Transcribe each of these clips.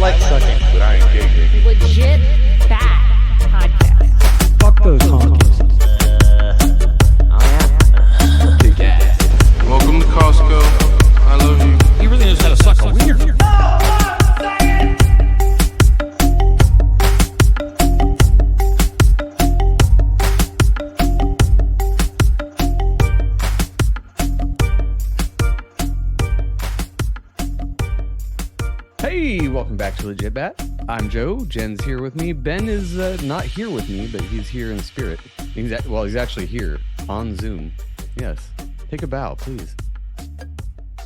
like sucking, but I ain't gay. Legit bad podcast. Fuck those honkies. Kick ass. Welcome to Costco. I love you. He really knows how to suck a wiener. Hey, welcome back to Legit Bat. I'm Joe. Jen's here with me. Ben is not here with me, but he's here in spirit. He's actually here on Zoom. Yes. Take a bow, please.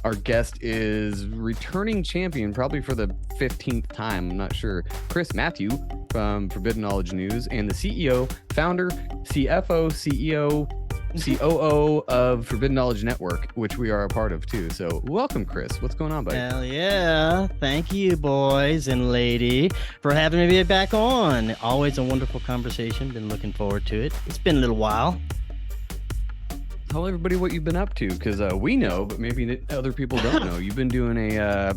Our guest is returning champion, probably for the 15th time. I'm not sure. Chris Mathieu from Forbidden Knowledge News and the CEO, founder, CFO, CEO, COO of Forbidden Knowledge Network, which we are a part of too. So welcome, Chris. What's going on, buddy? Hell yeah. Thank you, boys and lady, for having me back on. Always a wonderful conversation. Been looking forward to it. It's been a little while. Tell everybody what you've been up to, because we know, but maybe other people don't know. You've been doing a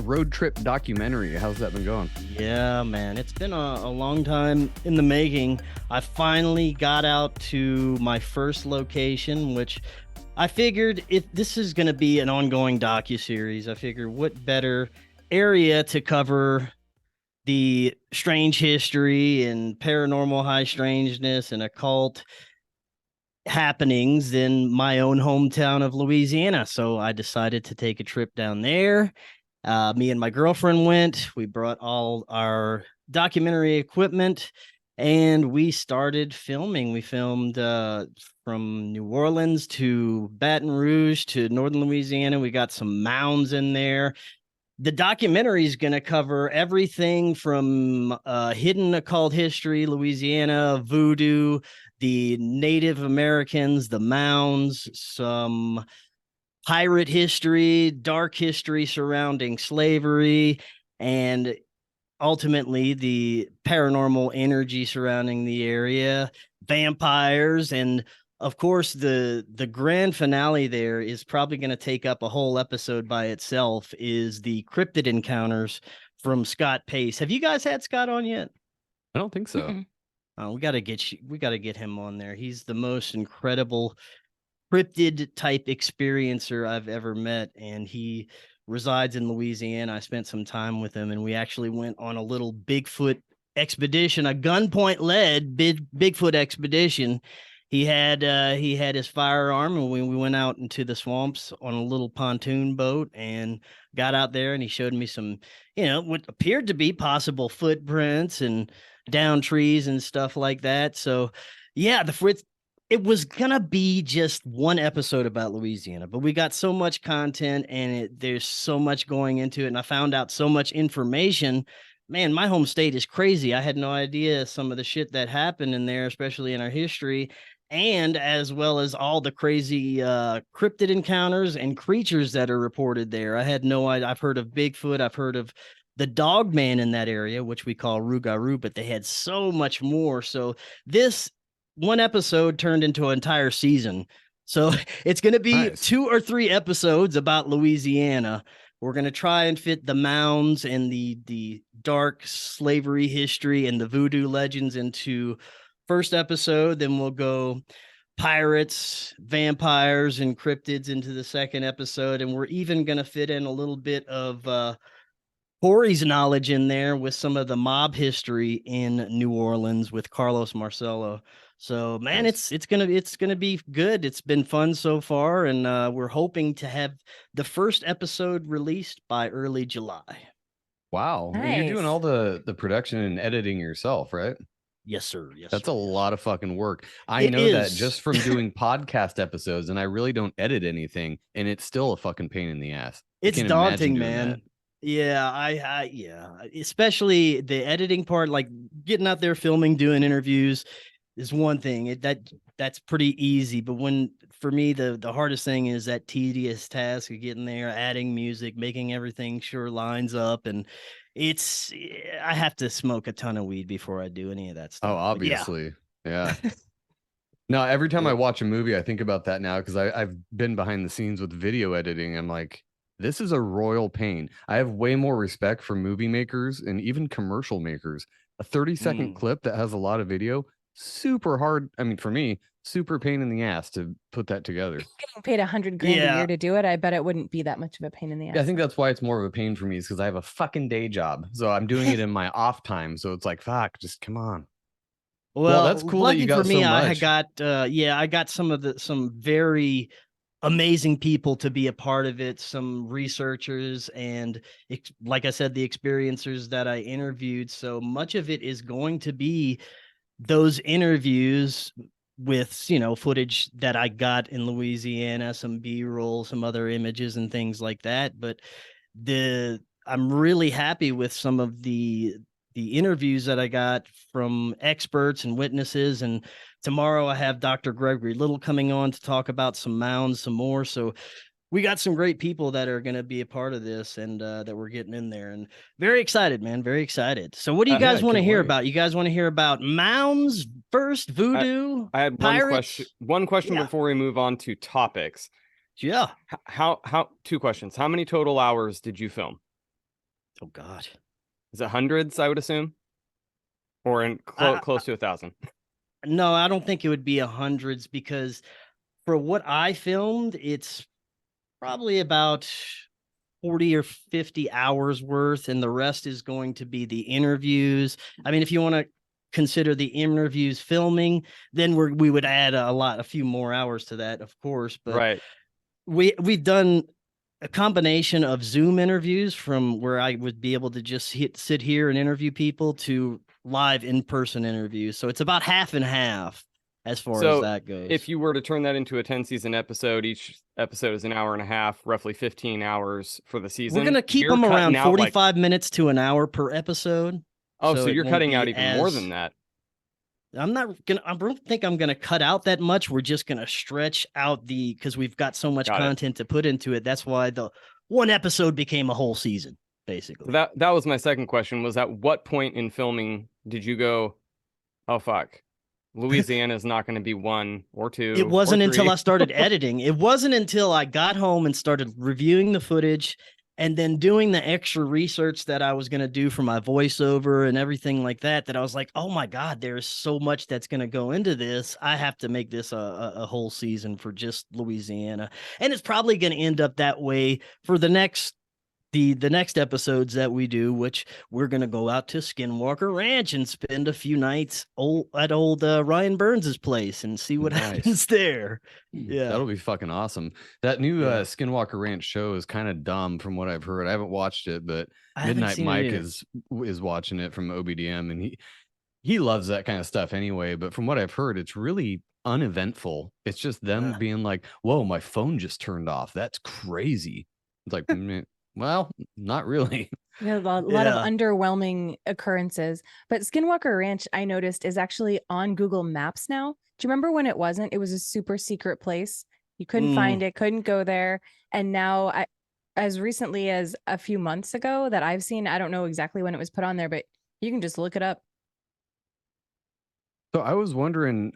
road trip documentary. How's that been going? Yeah, man. It's been a long time in the making. I finally got out to my first location, which I figured if this is going to be an ongoing docuseries, I figured what better area to cover the strange history and paranormal high strangeness and occult happenings in my own hometown of Louisiana. So I decided to take a trip down there. Me and my girlfriend went. We brought all our documentary equipment and we started filming. We filmed from New Orleans to Baton Rouge to northern Louisiana. We got some mounds in there. The documentary is going to cover everything from hidden occult history, Louisiana, voodoo, the Native Americans, the mounds, some pirate history, dark history surrounding slavery, and ultimately the paranormal energy surrounding the area, vampires, and of course the grand finale there is probably going to take up a whole episode by itself, is the cryptid encounters from Scott Pace. Have you guys had Scott on yet? I don't think so. Mm-mm. We got to get him on there. He's the most incredible cryptid type experiencer I've ever met, and he resides in Louisiana. I spent some time with him, and we actually went on a little Bigfoot expedition, a gunpoint led Bigfoot expedition. He had his firearm, and we went out into the swamps on a little pontoon boat and got out there, and he showed me some, what appeared to be possible footprints and down trees and stuff like that. So yeah, it was gonna be just one episode about Louisiana, but we got so much content and there's so much going into it, and I found out so much information. Man, my home state is crazy. I had no idea some of the shit that happened in there, especially in our history, and as well as all the crazy cryptid encounters and creatures that are reported there. I had no idea. I've heard of Bigfoot. I've heard of the dog man in that area, which we call Rougarou, but they had so much more. So this one episode turned into an entire season. So it's going to be Nice. 2 or 3 episodes about Louisiana. We're going to try and fit the mounds and the dark slavery history and the voodoo legends into first episode. Then we'll go pirates, vampires, and cryptids into the second episode. And we're even going to fit in a little bit of Corey's knowledge in there with some of the mob history in New Orleans with Carlos Marcello. So man, Nice. it's gonna be good. It's been fun so far, and we're hoping to have the first episode released by early July. Wow. And you're doing Nice. all the production and editing yourself, right? Yes, sir. Yes, That's sir. a lot of fucking work. I It know that is. just from doing podcast episodes, and I really don't edit anything, and it's still a fucking pain in the ass. I It's can't imagine daunting, doing man. that. Yeah, yeah, especially the editing part, like getting out there filming, doing interviews is one thing. That's pretty easy, but for me the hardest thing is that tedious task of getting there, adding music, making everything sure lines up, and I have to smoke a ton of weed before I do any of that stuff. Oh, But yeah. obviously. Yeah. No, every time Yeah. I watch a movie, I think about that now because I've been behind the scenes with video editing. I'm like, This is a royal pain. I have way more respect for movie makers and even commercial makers. A 30-second clip that has a lot of video, super hard. I mean, for me, super pain in the ass to put that together. Getting paid $100,000 a year to do it, I bet it wouldn't be that much of a pain in the ass. Yeah, I think that's why it's more of a pain for me, is because I have a fucking day job. So I'm doing it in my off time. So it's like, fuck, just come on. Well, that's cool that you got for me, so I much. I got some very amazing people to be a part of it, some researchers and like I said, the experiencers that I interviewed. So much of it is going to be those interviews with, you know, footage that I got in Louisiana, some B-roll, some other images and things like that. But I'm really happy with some of the interviews that I got from experts and witnesses. And tomorrow I have Dr. Gregory Little coming on to talk about some mounds, some more. So we got some great people that are going to be a part of this, and that we're getting in there, and very excited, man. Very excited. So what do you guys want to hear about? You guys want to hear about mounds first, voodoo? I had one question before we move on to topics. Yeah. How 2 questions. How many total hours did you film? Oh God. Is it hundreds, I would assume? Or in close to 1,000? No, I don't think it would be hundreds, because for what I filmed, it's probably about 40 or 50 hours worth, and the rest is going to be the interviews. I mean, if you want to consider the interviews filming, then we would add a few more hours to that, of course. But right. We've done a combination of Zoom interviews, from where I would be able to just sit here and interview people, to live in-person interviews. So it's about half and half as far as that goes. If you were to turn that into a 10-season episode, each episode is an hour and a half, roughly 15 hours for the season. We're going to keep them around 45 minutes to an hour per episode. Oh, so you're cutting out even more than that. I don't think I'm going to cut out that much. We're just going to stretch out because we've got so much content to put into it. That's why the one episode became a whole season, basically. That was my second question, was at what point in filming did you go, oh, fuck, Louisiana is not going to be 1 or 2. It wasn't until I started editing. It wasn't until I got home and started reviewing the footage, and then doing the extra research that I was going to do for my voiceover and everything like that, that I was like, oh my God, there's so much that's going to go into this. I have to make this a whole season for just Louisiana. And it's probably going to end up that way for the next episodes that we do, which we're going to go out to Skinwalker Ranch and spend a few nights at old Ryan Burns's place and see what happens there. Yeah, that'll be fucking awesome. That new Skinwalker Ranch show is kind of dumb from what I've heard. I haven't watched it, but Midnight Mike is watching it from OBDM, and he loves that kind of stuff anyway. But from what I've heard, it's really uneventful. It's just them being like, whoa, my phone just turned off. That's crazy. It's like, well, not really. Yeah, a lot of underwhelming occurrences. But Skinwalker Ranch, I noticed, is actually on Google Maps now. Do you remember when it wasn't? It was a super secret place. You couldn't find it, couldn't go there. And now, as recently as a few months ago that I've seen, I don't know exactly when it was put on there, but you can just look it up. So I was wondering,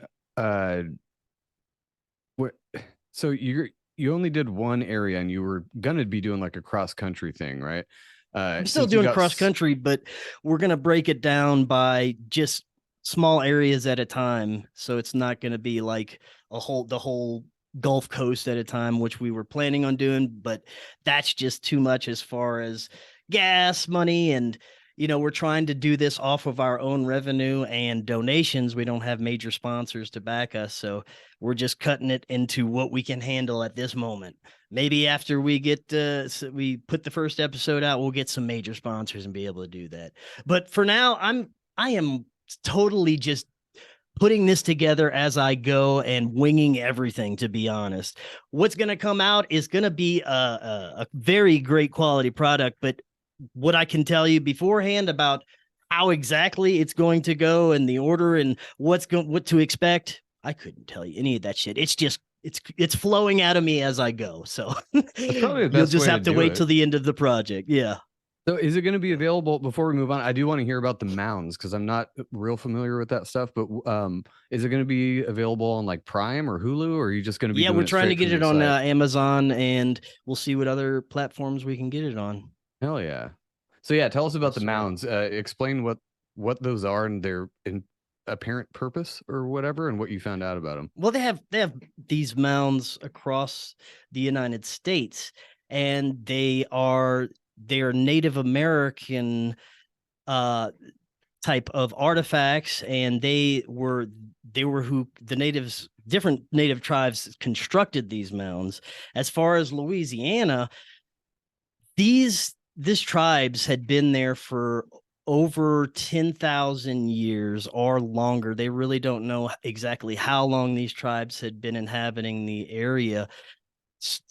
so you only did one area, and you were gonna be doing like a cross country thing, right? I'm still doing cross country, but we're gonna break it down by just small areas at a time. So it's not gonna be like the whole Gulf Coast at a time, which we were planning on doing, but that's just too much as far as gas money. And we're trying to do this off of our own revenue and donations. We don't have major sponsors to back us, so we're just cutting it into what we can handle at this moment. Maybe after we get we put the first episode out, we'll get some major sponsors and be able to do that. But for now, I am totally just putting this together as I go and winging everything, to be honest. What's going to come out is going to be a very great quality product, but what I can tell you beforehand about how exactly it's going to go and the order and what to expect, I couldn't tell you any of that shit. It's just it's flowing out of me as I go. So that's probably the best you'll just way have to wait till the end of the project. Yeah. So is it going to be available before we move on? I do want to hear about the mounds because I'm not real familiar with that stuff, but is it going to be available on like Prime or Hulu, or are you just going to be Yeah, doing we're it trying to straight get from it your on site? Amazon, and we'll see what other platforms we can get it on. Hell yeah. So yeah, tell us about Yes, the sir. mounds. Explain what those are and their apparent purpose or whatever, and what you found out about them. Well, they have these mounds across the United States, and they're Native American type of artifacts, and they were who the natives, different native tribes constructed these mounds. As far as Louisiana, these tribes had been there for over 10,000 years or longer. They really don't know exactly how long these tribes had been inhabiting the area.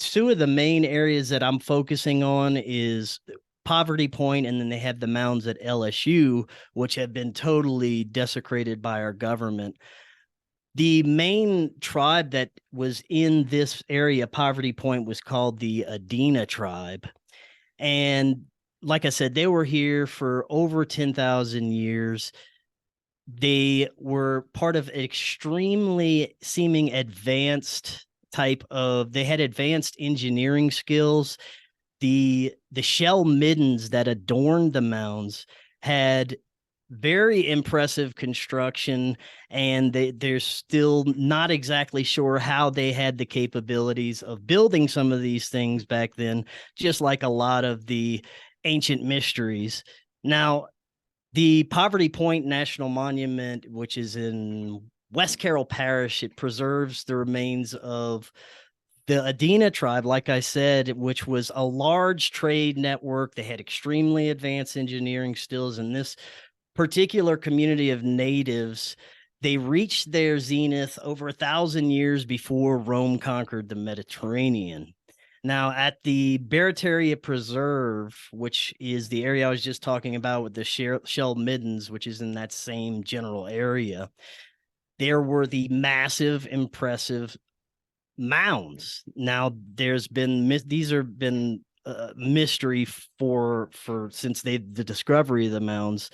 Two of the main areas that I'm focusing on is Poverty Point, and then they have the mounds at LSU, which have been totally desecrated by our government. The main tribe that was in this area, Poverty Point, was called the Adena tribe. And like I said, they were here for over 10,000 years. They were part of extremely seeming advanced they had advanced engineering skills. The shell middens that adorned the mounds had very impressive construction, and they're still not exactly sure how they had the capabilities of building some of these things back then, just like a lot of the ancient mysteries. Now, the Poverty Point National Monument, which is in West Carroll Parish, it preserves the remains of the Adena tribe, like I said, which was a large trade network. They had extremely advanced engineering skills, and this particular community of natives, they reached their zenith over 1,000 years before Rome conquered the Mediterranean. Now, at the Barataria Preserve, which is the area I was just talking about with the shell middens, which is in that same general area, there were the massive, impressive mounds. Now, these have been mystery for since the discovery of the mounds.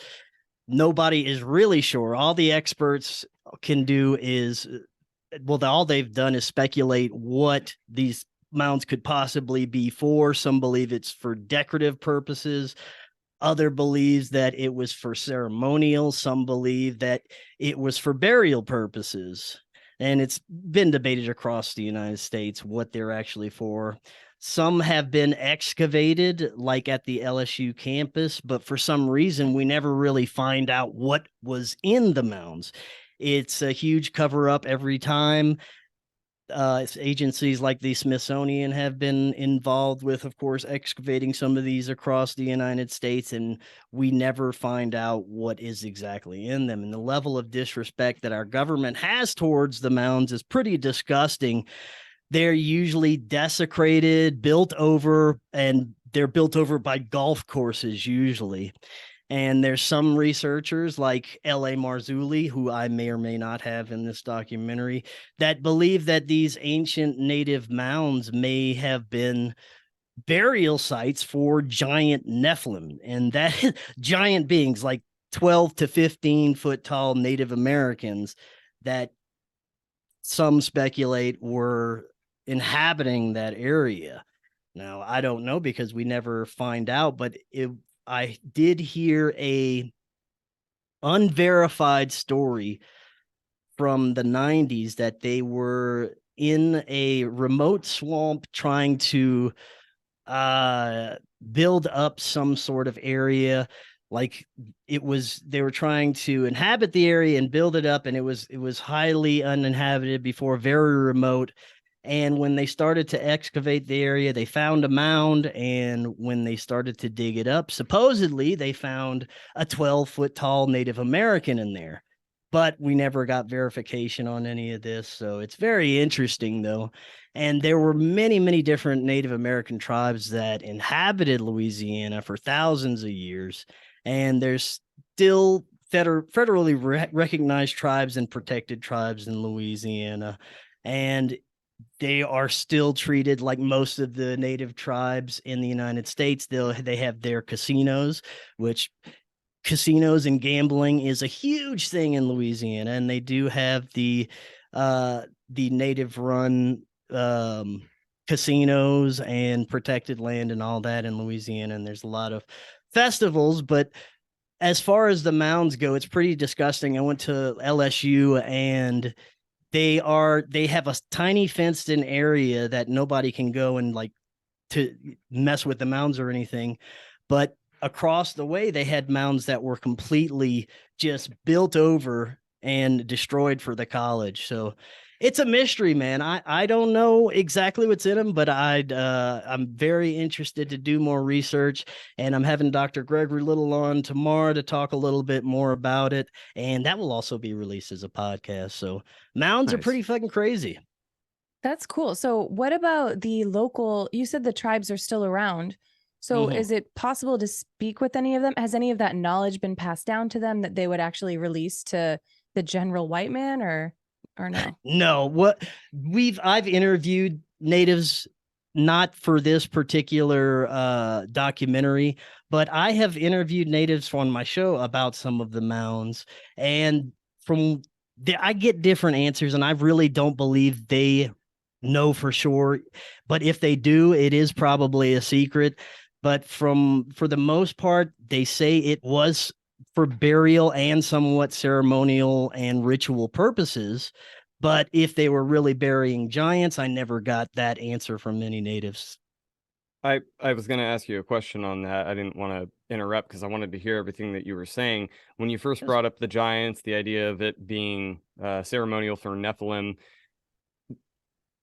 Nobody is really sure. All the experts can do is, all they've done is speculate what these mounds could possibly be for. Some believe it's for decorative purposes. Other believes that it was for ceremonial. Some believe that it was for burial purposes. And it's been debated across the United States what they're actually for. Some have been excavated, like at the LSU campus, but for some reason, we never really find out what was in the mounds. It's a huge cover up every time. Agencies like the Smithsonian have been involved with, of course, excavating some of these across the United States, and we never find out what is exactly in them. And the level of disrespect that our government has towards the mounds is pretty disgusting. They're usually desecrated, they're built over by golf courses usually. And there's some researchers like L.A. Marzulli, who I may or may not have in this documentary, that believe that these ancient native mounds may have been burial sites for giant Nephilim, and that giant beings like 12 to 15 foot tall Native Americans that some speculate were inhabiting that area. Now, I don't know because we never find out, but I did hear a unverified story from the 90s that they were in a remote swamp trying to build up some sort of area. Like they were trying to inhabit the area and build it up, and it was highly uninhabited before, very remote. And when they started to excavate the area, they found a mound. And when they started to dig it up, supposedly they found a 12-foot tall Native American in there. But we never got verification on any of this. So it's very interesting, though. And there were many, many different Native American tribes that inhabited Louisiana for thousands of years. And there's still federally recognized tribes and protected tribes in Louisiana. And they are still treated like most of the native tribes in the United States. They have their casinos, which casinos and gambling is a huge thing in Louisiana, and they do have the native run casinos and protected land and all that in Louisiana, and there's a lot of festivals. But as far as the mounds go, it's pretty disgusting. I went to LSU, and they have a tiny fenced in area that nobody can go and like to mess with the mounds or anything. But across the way, they had mounds that were completely just built over and destroyed for the college. So it's a mystery, man. I don't know exactly what's in them, but I'm very interested to do more research, and I'm having Dr. Gregory Little on tomorrow to talk a little bit more about it, and that will also be released as a podcast. So mounds are Nice. pretty fucking crazy. That's cool. So what about the local, you said the tribes are still around. So Mhm. is it possible to speak with any of them? Has any of that knowledge been passed down to them that they would actually release to the general white man or no? No, I've interviewed natives, not for this particular documentary, but I have interviewed natives on my show about some of the mounds, and I get different answers, and I really don't believe they know for sure. But if they do, it is probably a secret. But for the most part, they say it was for burial and somewhat ceremonial and ritual purposes. But if they were really burying giants, I never got that answer from many natives. I was going to ask you a question on that. I didn't want to interrupt because I wanted to hear everything that you were saying. When you first Yes. brought up the giants, the idea of it being ceremonial for Nephilim,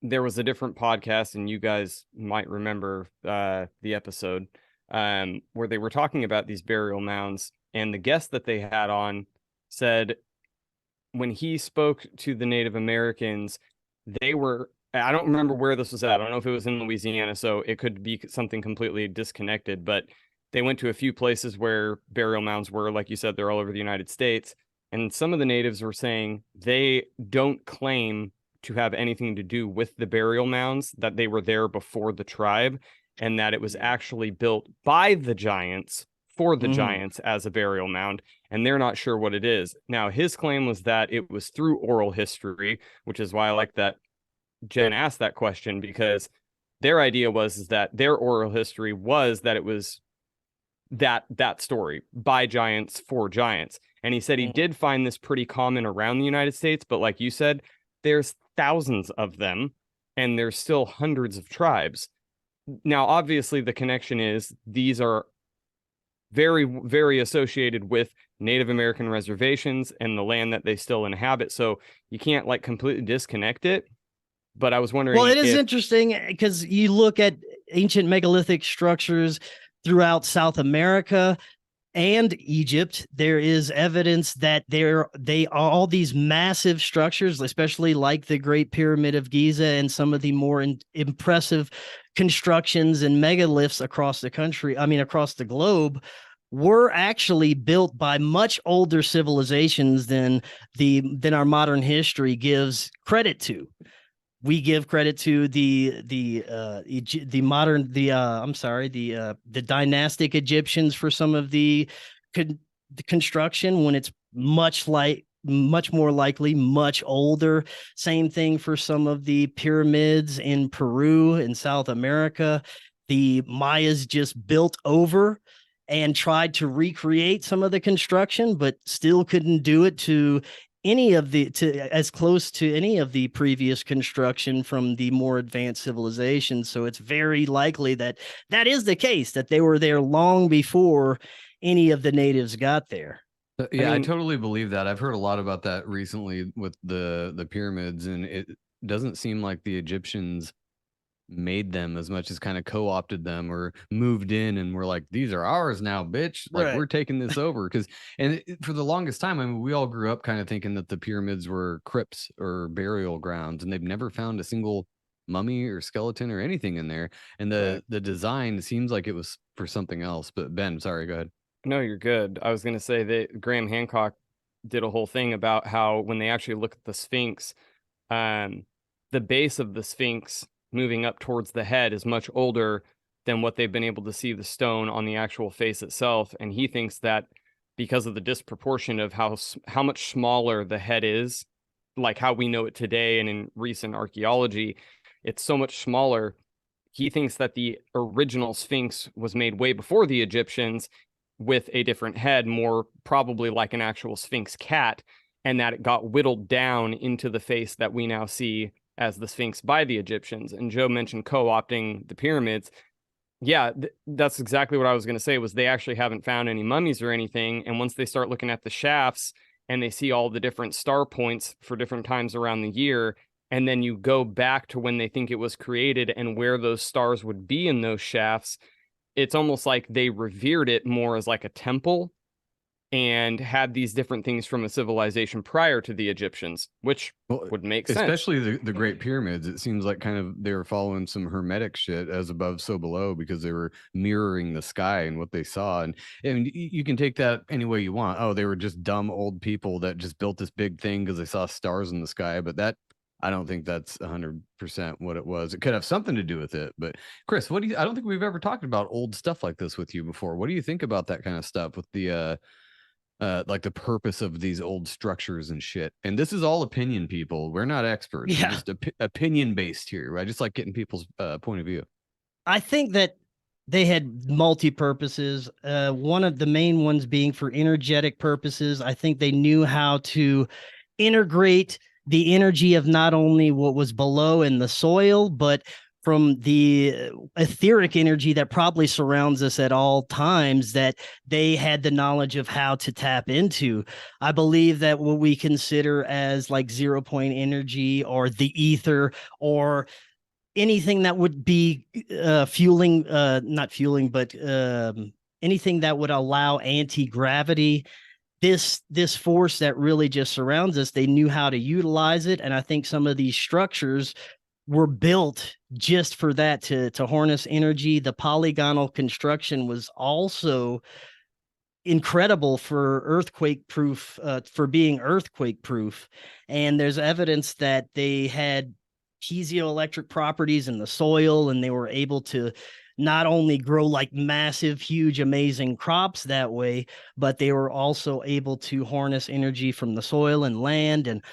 there was a different podcast, and you guys might remember the episode where they were talking about these burial mounds, and the guest that they had on said when he spoke to the Native Americans, they were, I don't remember where this was at. I don't know if it was in Louisiana, so it could be something completely disconnected, but they went to a few places where burial mounds were. Like you said, they're all over the United States. And some of the natives were saying they don't claim to have anything to do with the burial mounds, that they were there before the tribe, and that it was actually built by the giants for the giants as a burial mound, and they're not sure what it is. Now, his claim was that it was through oral history, which is why I like that Jen asked that question, because their idea was that their oral history was that it was that story by giants for giants. And he said he did find this pretty common around the United States, but like you said, there's thousands of them, and there's still hundreds of tribes. Now, obviously, the connection is these are very, very associated with Native American reservations and the land that they still inhabit. So you can't like completely disconnect it. But I was wondering. Well, it is interesting because you look at ancient megalithic structures throughout South America and Egypt. There is evidence that they are all these massive structures, especially like the Great Pyramid of Giza and some of the more impressive constructions and megaliths across the country. I mean, across the globe, were actually built by much older civilizations than our modern history gives credit to. We give credit to the dynastic Egyptians for some of the construction, when it's much more likely much older. Same thing for some of the pyramids in Peru and South America. The Mayas just built over and tried to recreate some of the construction, but still couldn't do it as close to any of the previous construction from the more advanced civilizations. So it's very likely that is the case, that they were there long before any of the natives got there. Yeah, I totally believe that. I've heard a lot about that recently with the pyramids, and it doesn't seem like the Egyptians made them as much as kind of co-opted them or moved in and were like, these are ours now, bitch. Like, Right. we're taking this over. For the longest time, I mean, we all grew up kind of thinking that the pyramids were crypts or burial grounds, and they've never found a single mummy or skeleton or anything in there. And the design seems like it was for something else. But Ben, sorry, go ahead. No, you're good. I was going to say that Graham Hancock did a whole thing about how when they actually look at the Sphinx, the base of the Sphinx moving up towards the head is much older than what they've been able to see the stone on the actual face itself. And he thinks that because of the disproportion of how much smaller the head is, like how we know it today and in recent archaeology, it's so much smaller. He thinks that the original Sphinx was made way before the Egyptians with a different head, more probably like an actual Sphinx cat, and that it got whittled down into the face that we now see as the Sphinx by the Egyptians. And Joe mentioned co-opting the pyramids. Yeah, that's exactly what I was going to say, was they actually haven't found any mummies or anything. And once they start looking at the shafts and they see all the different star points for different times around the year, and then you go back to when they think it was created and where those stars would be in those shafts, it's almost like they revered it more as like a temple and had these different things from a civilization prior to the Egyptians, which would make sense. Especially the Great Pyramids. It seems like kind of they were following some hermetic shit, as above, so below, because they were mirroring the sky and what they saw. And you can take that any way you want. Oh, they were just dumb old people that just built this big thing because they saw stars in the sky. But that, I don't think that's 100% what it was. It could have something to do with it. But Chris, what do you? I don't think we've ever talked about old stuff like this with you before. What do you think about that kind of stuff with the like the purpose of these old structures and shit? And this is all opinion, people. We're not experts. Yeah. We're just opinion based here. I just like getting people's point of view. I think that they had multi-purposes. One of the main ones being for energetic purposes. I think they knew how to integrate the energy of not only what was below in the soil, but from the etheric energy that probably surrounds us at all times, that they had the knowledge of how to tap into. I believe that what we consider as like 0 point energy or the ether or anything that would be anything that would allow anti-gravity, this force that really just surrounds us, they knew how to utilize it. And I think some of these structures were built just for that, to harness energy. The polygonal construction was also incredible for earthquake proof, for being earthquake proof. And there's evidence that they had piezoelectric properties in the soil, and they were able to not only grow like massive, huge, amazing crops that way, but they were also able to harness energy from the soil and land, and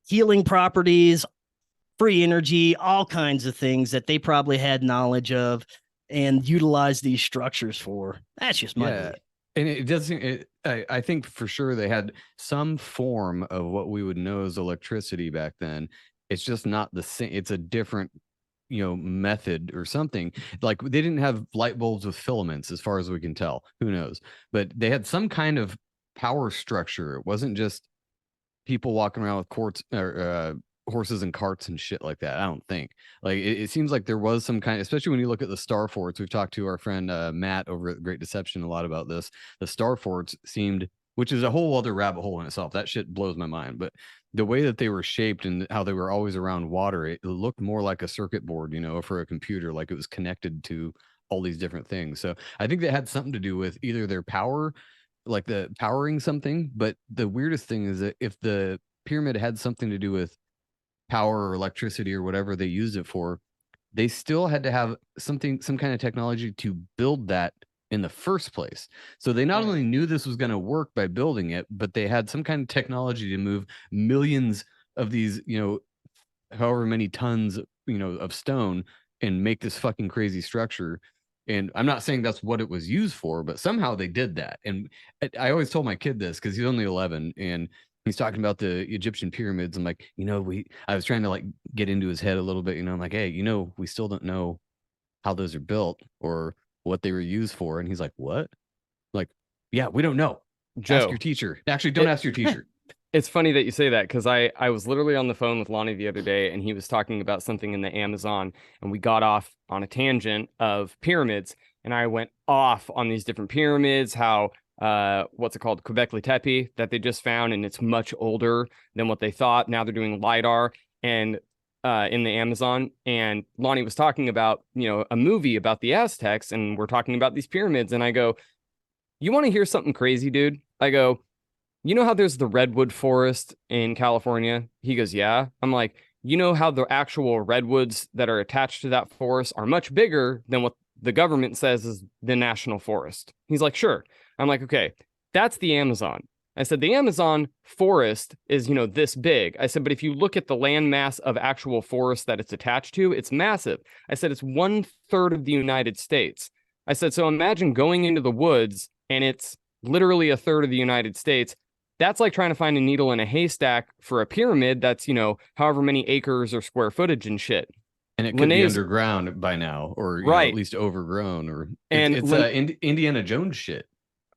healing properties, free energy, all kinds of things that they probably had knowledge of and utilized these structures for. That's just my belief. And it doesn't, I think for sure they had some form of what we would know as electricity back then. It's just not the same. It's a different, method or something. Like they didn't have light bulbs with filaments, as far as we can tell. Who knows? But they had some kind of power structure. It wasn't just people walking around with quartz or horses and carts and shit like that. I don't think. Like it seems like there was some kind, especially when you look at the star forts. We've talked to our friend Matt over at Great Deception a lot about this. The star forts seemed, which is a whole other rabbit hole in itself. That shit blows my mind. But the way that they were shaped and how they were always around water, it looked more like a circuit board, for a computer, like it was connected to all these different things. So I think that had something to do with either their power, like the powering something. But the weirdest thing is that if the pyramid had something to do with power or electricity or whatever they used it for, they still had to have some kind of technology to build that in the first place. So they not only knew this was going to work by building it, but they had some kind of technology to move millions of these, however many tons, of stone and make this fucking crazy structure. And I'm not saying that's what it was used for, but somehow they did that. And I always told my kid this because he's only 11 and he's talking about the Egyptian pyramids. I'm like, I was trying to like get into his head a little bit, I'm like, hey, we still don't know how those are built or what they were used for. And he's like, what? Like, yeah, we don't know. Joe, ask your teacher. Actually, don't ask your teacher. It's funny that you say that because I was literally on the phone with Lonnie the other day and he was talking about something in the Amazon and we got off on a tangent of pyramids and I went off on these different pyramids, how what's it called? Göbekli Tepe that they just found, and it's much older than what they thought. Now they're doing LiDAR and in the Amazon, and Lonnie was talking about, a movie about the Aztecs, and we're talking about these pyramids, and I go, you want to hear something crazy, dude? I go, how there's the redwood forest in California? He goes, yeah. I'm like, you know how the actual redwoods that are attached to that forest are much bigger than what the government says is the national forest. He's like, sure. I'm like, okay, that's the Amazon. I said, the Amazon forest is, you know, this big. I said, but if you look at the land mass of actual forest that it's attached to, it's massive. I said, it's 1/3 of the United States. I said, so imagine going into the woods and it's literally 1/3 of the United States. That's like trying to find a needle in a haystack for a pyramid that's, you know, however many acres or square footage and shit. And it could be underground by now, or you know, at least overgrown, or it's Indiana Jones shit.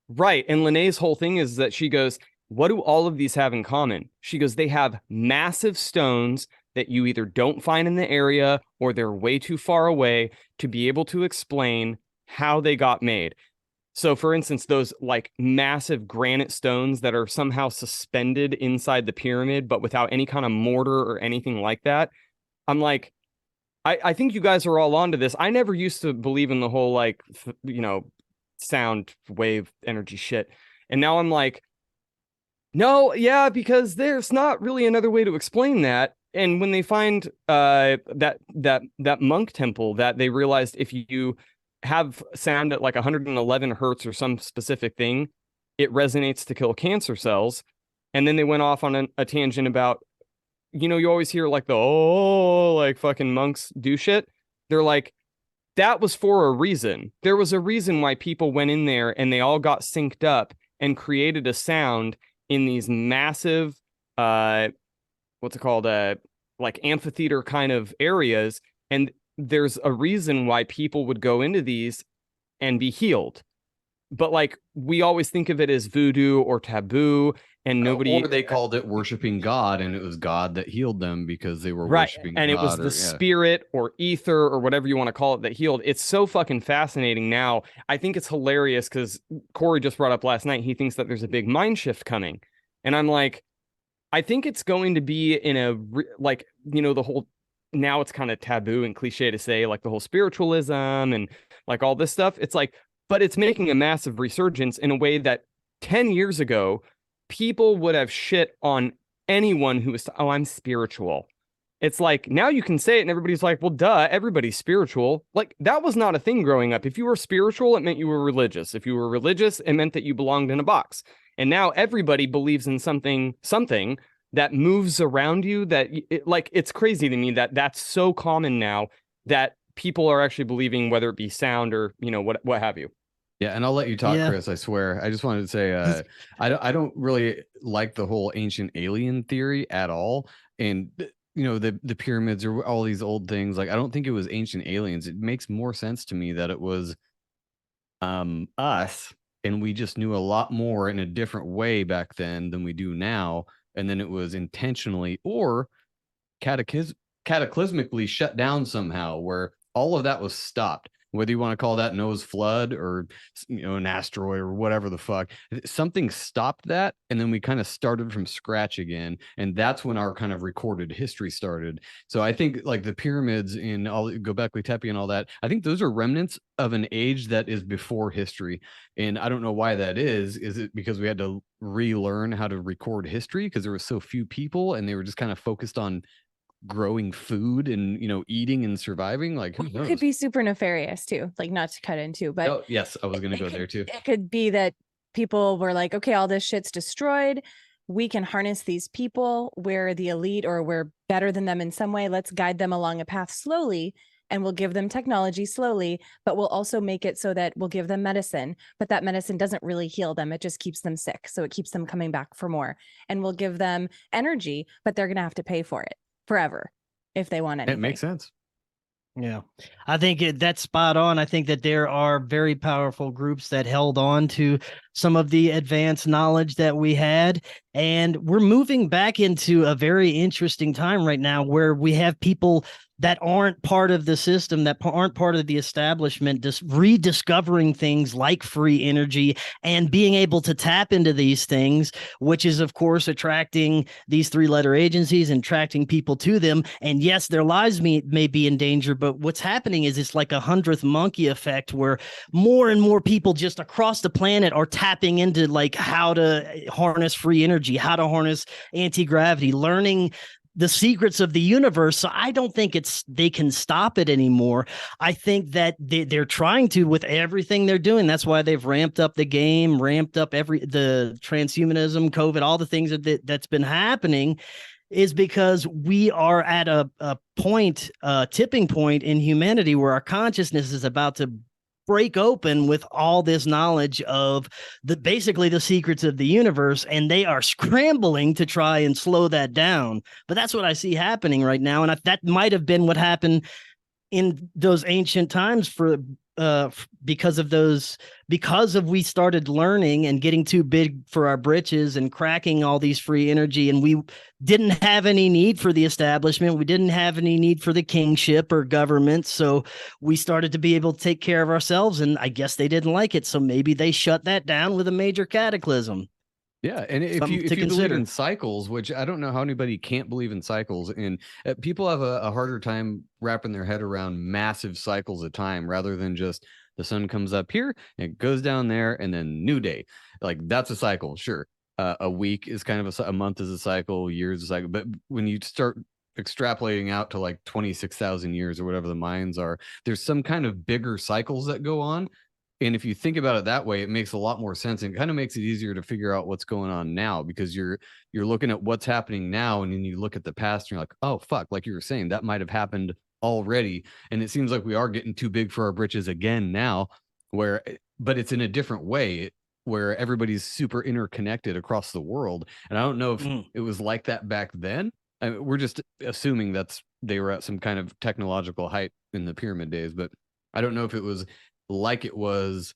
Right. And Lene's whole thing is that she goes, what do all of these have in common? She goes, they have massive stones that you either don't find in the area or they're way too far away to be able to explain how they got made. So, for instance, those like massive granite stones that are somehow suspended inside the pyramid, but without any kind of mortar or anything like that. I'm like, I think you guys are all onto this. I never used to believe in the whole, like, you know, sound wave energy shit. And now I'm like, no, yeah, because there's not really another way to explain that. And when they find that monk temple, that they realized if you have sound at like 111 hertz or some specific thing, it resonates to kill cancer cells. And then they went off on a tangent about, you know, you always hear like like fucking monks do shit. They're like, that was for a reason. There was a reason why people went in there and they all got synced up and created a sound in these massive, what's it called? Like amphitheater kind of areas. And there's a reason why people would go into these and be healed. But like, we always think of it as voodoo or taboo, and nobody, or they called it worshiping God, and it was God that healed them because they were worshiping and God, it was the spirit or ether or whatever you want to call it that healed. It's so fucking fascinating now. I think it's hilarious because Corey just brought up last night, he thinks that there's a big mind shift coming. And I'm like, I think it's going to be in a, like, you know, the whole, now it's kind of taboo and cliche to say, like the whole spiritualism and like all this stuff. It's like, but it's making a massive resurgence in a way that 10 years ago, people would have shit on anyone who was, oh, I'm spiritual. It's like, now you can say it and everybody's like, well, duh, everybody's spiritual. Like, that was not a thing growing up. If you were spiritual, it meant you were religious. If you were religious, it meant that you belonged in a box. And now everybody believes in something that moves around you, that like, it's crazy to me that that's so common now that people are actually believing, whether it be sound or, you know, what have you. Yeah, and I'll let you talk, Chris, I swear. I just wanted to say, I don't really like the whole ancient alien theory at all. And, you know, the pyramids or all these old things, like, I don't think it was ancient aliens. It makes more sense to me that it was us, and we just knew a lot more in a different way back then than we do now. And then it was intentionally or cataclysmically shut down somehow, where all of that was stopped. Whether you want to call that Noah's flood or, you know, an asteroid or whatever the fuck, something stopped that. And then we kind of started from scratch again. And that's when our kind of recorded history started. So I think like the pyramids in all Göbekli Tepe and all that, I think those are remnants of an age that is before history. And I don't know why that is. Is it because we had to relearn how to record history because there were so few people and they were just kind of focused on growing food and, you know, eating and surviving? Like, who knows? It could be super nefarious too, like, not to cut into, but yes, I was going to go there too. It could be that people were like, okay, all this shit's destroyed, we can harness these people, we're the elite or we're better than them in some way, let's guide them along a path slowly, and we'll give them technology slowly, but we'll also make it so that we'll give them medicine, but that medicine doesn't really heal them, it just keeps them sick, so it keeps them coming back for more. And we'll give them energy, but they're going to have to pay for it forever if they want anything. It makes sense. Yeah, I think that's spot on. I think that there are very powerful groups that held on to some of the advanced knowledge that we had. And we're moving back into a very interesting time right now where we have people that aren't part of the system, that aren't part of the establishment, just rediscovering things like free energy and being able to tap into these things, which is, of course, attracting these three-letter agencies and attracting people to them. And yes, their lives may be in danger, but what's happening is it's like a 100th monkey effect where more and more people just across the planet are tapping into like how to harness free energy, how to harness anti-gravity, learning the secrets of the universe. So I don't think they can stop it anymore. I think that they're trying to with everything they're doing. That's why they've ramped up the game, ramped up the transhumanism, COVID, all the things that's been happening, is because we are at a point, tipping point in humanity where our consciousness is about to break open with all this knowledge of basically the secrets of the universe, and they are scrambling to try and slow that down. But that's what I see happening right now, and that might have been what happened in those ancient times because we started learning and getting too big for our britches and cracking all these free energy, and we didn't have any need for the establishment. We didn't have any need for the kingship or government. So we started to be able to take care of ourselves, and I guess they didn't like it. So maybe they shut that down with a major cataclysm. Yeah, and if you believe in cycles, which I don't know how anybody can't believe in cycles, and people have a harder time wrapping their head around massive cycles of time rather than just the sun comes up here and it goes down there and then new day. Like that's a cycle, sure. A week is kind of a month is a cycle, years is a cycle, but when you start extrapolating out to like 26,000 years or whatever the Mayans are, there's some kind of bigger cycles that go on. And if you think about it that way, it makes a lot more sense, and kind of makes it easier to figure out what's going on now, because you're looking at what's happening now, and then you look at the past and you're like, oh fuck, like you were saying, that might have happened already. And it seems like we are getting too big for our britches again now, but it's in a different way where everybody's super interconnected across the world. And I don't know if it was like that back then. I mean, we're just assuming they were at some kind of technological height in the pyramid days, but I don't know if it was like it was,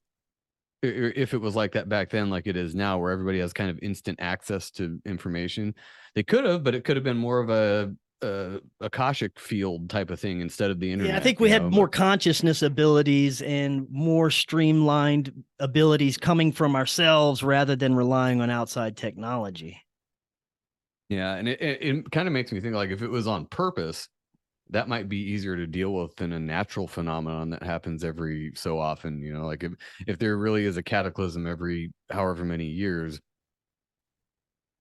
if it was like that back then, like it is now, where everybody has kind of instant access to information. They could have, but it could have been more of a Akashic field type of thing instead of the internet. Yeah, I think we had more consciousness abilities and more streamlined abilities coming from ourselves rather than relying on outside technology. Yeah, and it kind of makes me think, like, if it was on purpose, that might be easier to deal with than a natural phenomenon that happens every so often. You know, like if there really is a cataclysm every however many years,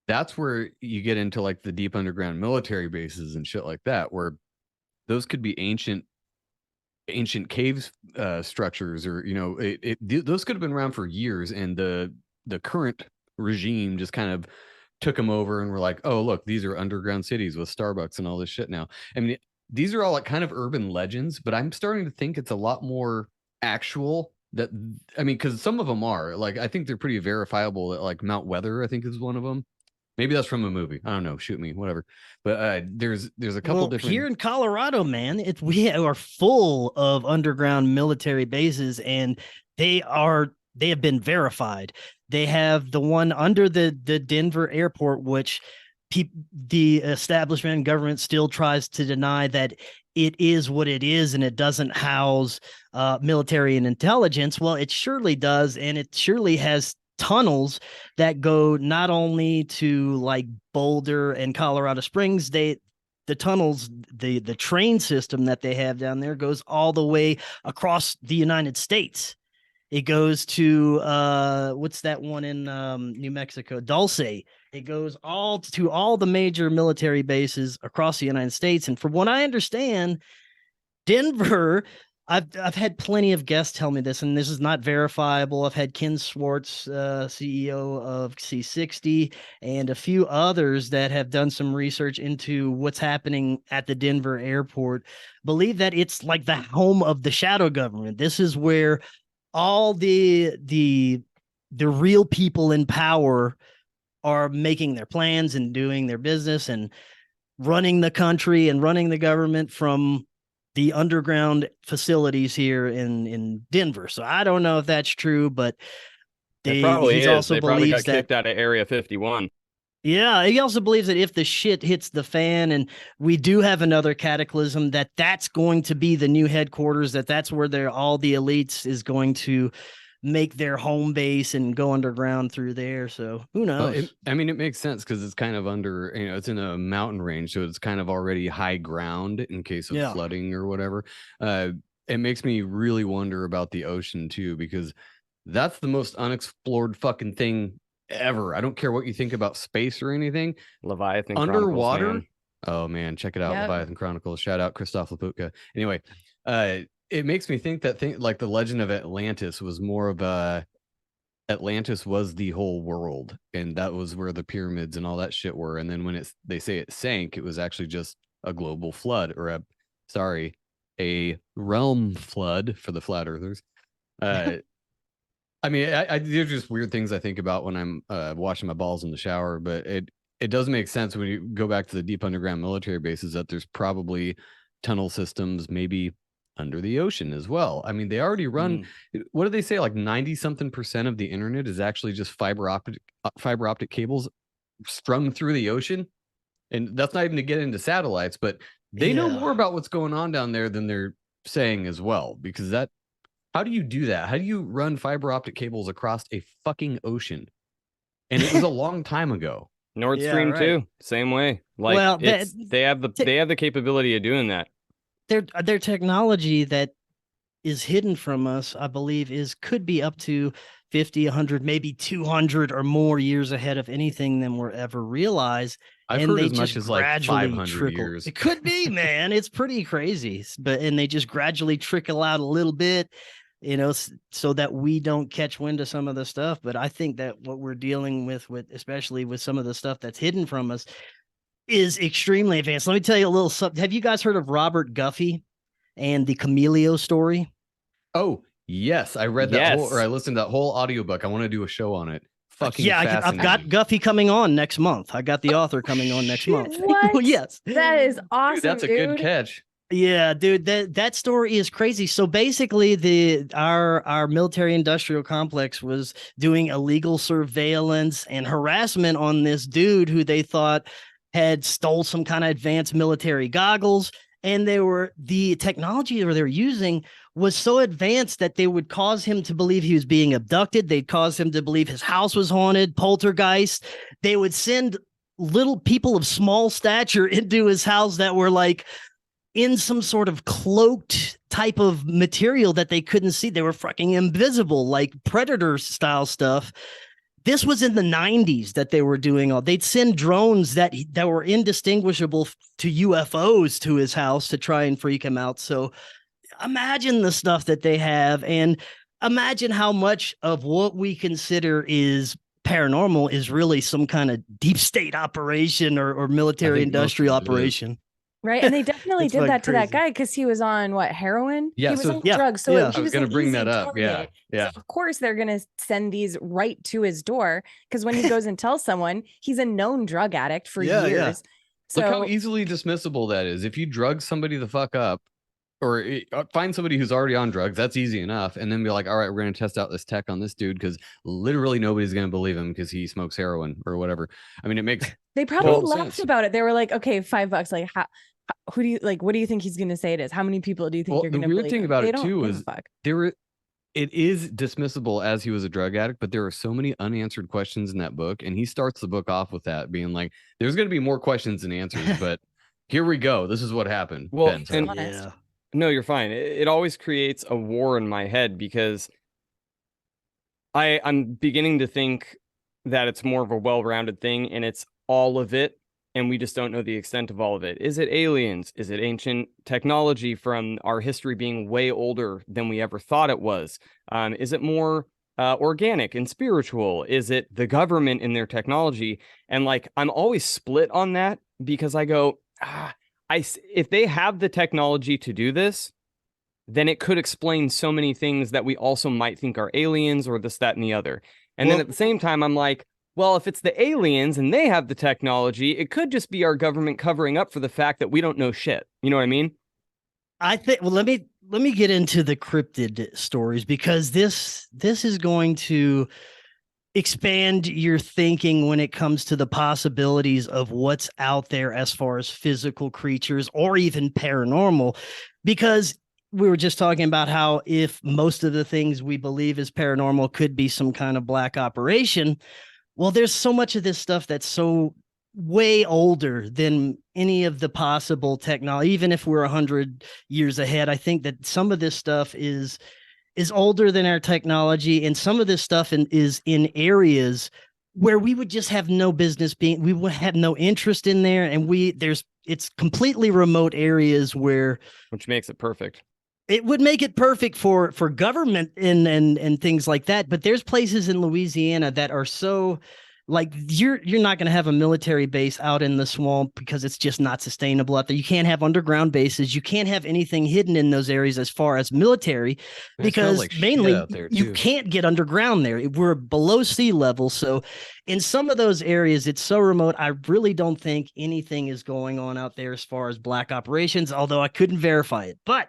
that's where you get into like the deep underground military bases and shit like that, where those could be ancient caves structures, or, you know, those could have been around for years, and the current regime just kind of took them over and were like, oh look, these are underground cities with Starbucks and all this shit now. I mean, these are all like kind of urban legends, but I'm starting to think it's a lot more actual. That, I mean, because some of them are like, I think they're pretty verifiable. That, like, Mount Weather, I think, is one of them. Maybe that's from a movie. I don't know. Shoot me, whatever. But there's a couple different here in Colorado, man. We are full of underground military bases, and they have been verified. They have the one under the Denver airport, which the establishment and government still tries to deny that it is what it is, and it doesn't house military and intelligence. Well, it surely does, and it surely has tunnels that go not only to like Boulder and Colorado Springs. The tunnels, the train system that they have down there goes all the way across the United States. It goes to what's that one in New Mexico? Dulce. It goes all to all the major military bases across the United States. And from what I understand, Denver, I've had plenty of guests tell me this, and this is not verifiable. I've had Ken Schwartz, CEO of C60, and a few others that have done some research into what's happening at the Denver airport, believe that it's like the home of the shadow government. This is where all the real people in power are making their plans and doing their business and running the country and running the government from the underground facilities here in Denver. So I don't know if that's true, but He probably got believes kicked out of Area 51. Yeah, he also believes that if the shit hits the fan and we do have another cataclysm, that's going to be the new headquarters, that's where all the elites is going to make their home base and go underground through there. So who knows? I mean, it makes sense because it's kind of under, you know, it's in a mountain range, so it's kind of already high ground in case of flooding or whatever. It makes me really wonder about the ocean too, because that's the most unexplored fucking thing ever. I don't care what you think about space or anything. Leviathan underwater. Oh man, check it out, Yep. Leviathan Chronicles. Shout out Christoph Laputka. Anyway, it makes me think that like the legend of Atlantis was more of a Atlantis was the whole world, and that was where the pyramids and all that shit were. And then when they say it sank, it was actually just a global flood, or a realm flood for the flat earthers. I mean, there's just weird things I think about when I'm washing my balls in the shower, but it does make sense when you go back to the deep underground military bases that there's probably tunnel systems maybe under the ocean as well. I mean, they already run, what do they say? Like 90-something% of the internet is actually just fiber optic cables strung through the ocean. And that's not even to get into satellites, but they know more about what's going on down there than they're saying as well, because how do you do that? How do you run fiber optic cables across a fucking ocean? And it was a long time ago. Nord Stream 2, same way. Like, well, they have the capability of doing that. Their technology that is hidden from us, I believe, could be up to 50, 100, maybe 200 or more years ahead of anything than we're ever realized. I've heard as much as like 500 years. It could be, man. It's pretty crazy. And they just gradually trickle out a little bit, so that we don't catch wind of some of the stuff. But I think that what we're dealing with especially with some of the stuff that's hidden from us is extremely advanced. Let me tell you a little something. Have you guys heard of Robert Guffey and the Cameleo story? Oh, yes. I read that I listened to that whole audiobook. I want to do a show on it. Fucking I've got Guffey coming on next month. I got the author coming on next month. What? Yes. That is awesome. Dude, that's a good catch. Yeah, dude, that story is crazy. So basically our military industrial complex was doing illegal surveillance and harassment on this dude who they thought had stole some kind of advanced military goggles. And the technology that they're using was so advanced that they would cause him to believe he was being abducted. They'd cause him to believe his house was haunted, poltergeist. They would send little people of small stature into his house that were like in some sort of cloaked type of material that they couldn't see. They were fucking invisible, like Predator style stuff. This was in the 90s that they were doing all. They'd send drones that were indistinguishable to UFOs to his house to try and freak him out. So imagine the stuff that they have, and imagine how much of what we consider is paranormal is really some kind of deep state operation or military industrial operation. Right. And they definitely did that to that guy because he was on heroin? Yeah, he was on drugs. So I was going to bring that up. Target. Yeah. So of course, they're going to send these right to his door because when he goes and tells someone, he's a known drug addict for years. Yeah. So look how easily dismissible that is. If you drug somebody the fuck up or find somebody who's already on drugs, that's easy enough. And then be like, all right, we're going to test out this tech on this dude because literally nobody's going to believe him because he smokes heroin or whatever. I mean, it makes they probably laughed about it. They were like, okay, $5. Like, who do you like? What do you think he's going to say it is? How many people do you think you're going to believe? The weird thing about it too is it is dismissible as he was a drug addict, but there are so many unanswered questions in that book. And he starts the book off with that being like, there's going to be more questions than answers, but here we go. This is what happened. Well, no, you're fine. It always creates a war in my head because I'm beginning to think that it's more of a well-rounded thing and it's all of it. And we just don't know the extent of all of it. Is it aliens? Is it ancient technology from our history being way older than we ever thought it was? Is it more organic and spiritual? Is it the government and their technology? And like, I'm always split on that because I go, if they have the technology to do this, then it could explain so many things that we also might think are aliens or this, that, and the other. And then at the same time, I'm like, well, if it's the aliens and they have the technology, it could just be our government covering up for the fact that we don't know shit. You know what I mean? I think, well, let me get into the cryptid stories because this is going to expand your thinking when it comes to the possibilities of what's out there as far as physical creatures or even paranormal, because we were just talking about how if most of the things we believe is paranormal could be some kind of black operation. Well, there's so much of this stuff that's so way older than any of the possible technology. Even if we're 100 years ahead, I think that some of this stuff is older than our technology. And some of this stuff is in areas where we would just have no business being, we would have no interest in there. And it's completely remote areas where Which makes it perfect. it would make it perfect for government and things like that. But there's places in Louisiana that are so like you're not going to have a military base out in the swamp because it's just not sustainable out there. You can't have underground bases. You can't have anything hidden in those areas as far as military, because mainly out there you too. can't get underground there. We're below sea level. So in some of those areas, it's so remote. I really don't think anything is going on out there as far as black operations, although I couldn't verify it. But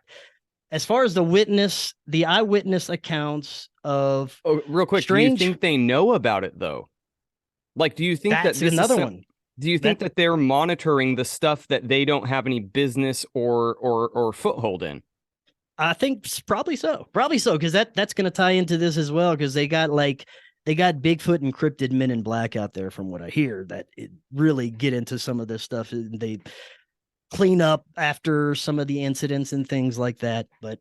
as far as the eyewitness accounts of Real quick, do you think they know about it though? Like, do you think that's that this another is one? Do you think that they're monitoring the stuff that they don't have any business or foothold in? I think probably so, because that's going to tie into this as well, because they got Bigfoot and cryptid men in black out there, from what I hear, that it really get into some of this stuff. And they clean up after some of the incidents and things like that. But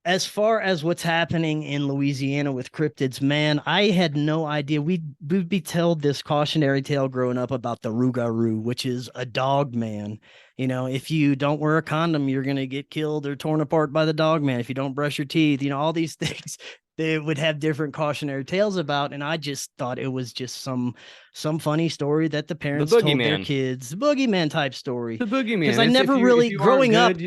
as far as what's happening in Louisiana with cryptids, man, I had no idea. We'd be told this cautionary tale growing up about the Rougarou, which is a dog man. You know, if you don't wear a condom, you're going to get killed or torn apart by the dog man. If you don't brush your teeth, all these things they would have different cautionary tales about. And I just thought it was just some funny story that the parents told their kids, the boogeyman type story. The boogeyman. Because I never really, growing up,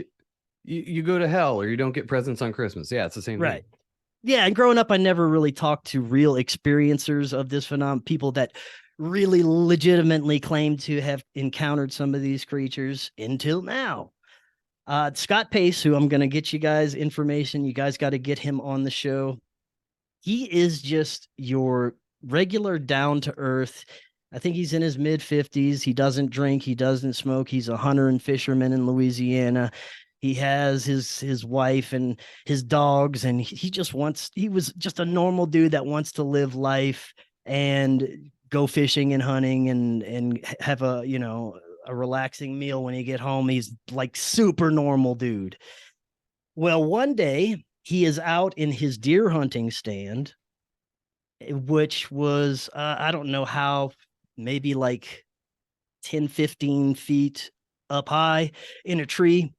you go to hell, or you don't get presents on Christmas. Yeah, it's the same right. thing. Yeah, and growing up, I never really talked to real experiencers of this phenomenon, people that really legitimately claim to have encountered some of these creatures until now. Scott Pace, who I'm going to get you guys information, you guys got to get him on the show. He is just your regular down-to-earth. I think he's in his mid-50s. He doesn't drink. He doesn't smoke. He's a hunter and fisherman in Louisiana. He has his wife and his dogs, and he was just a normal dude that wants to live life and go fishing and hunting and have a relaxing meal when he get home. He's like super normal dude. Well, one day he is out in his deer hunting stand, which was, I don't know how, maybe like 10, 15 feet up high in a tree.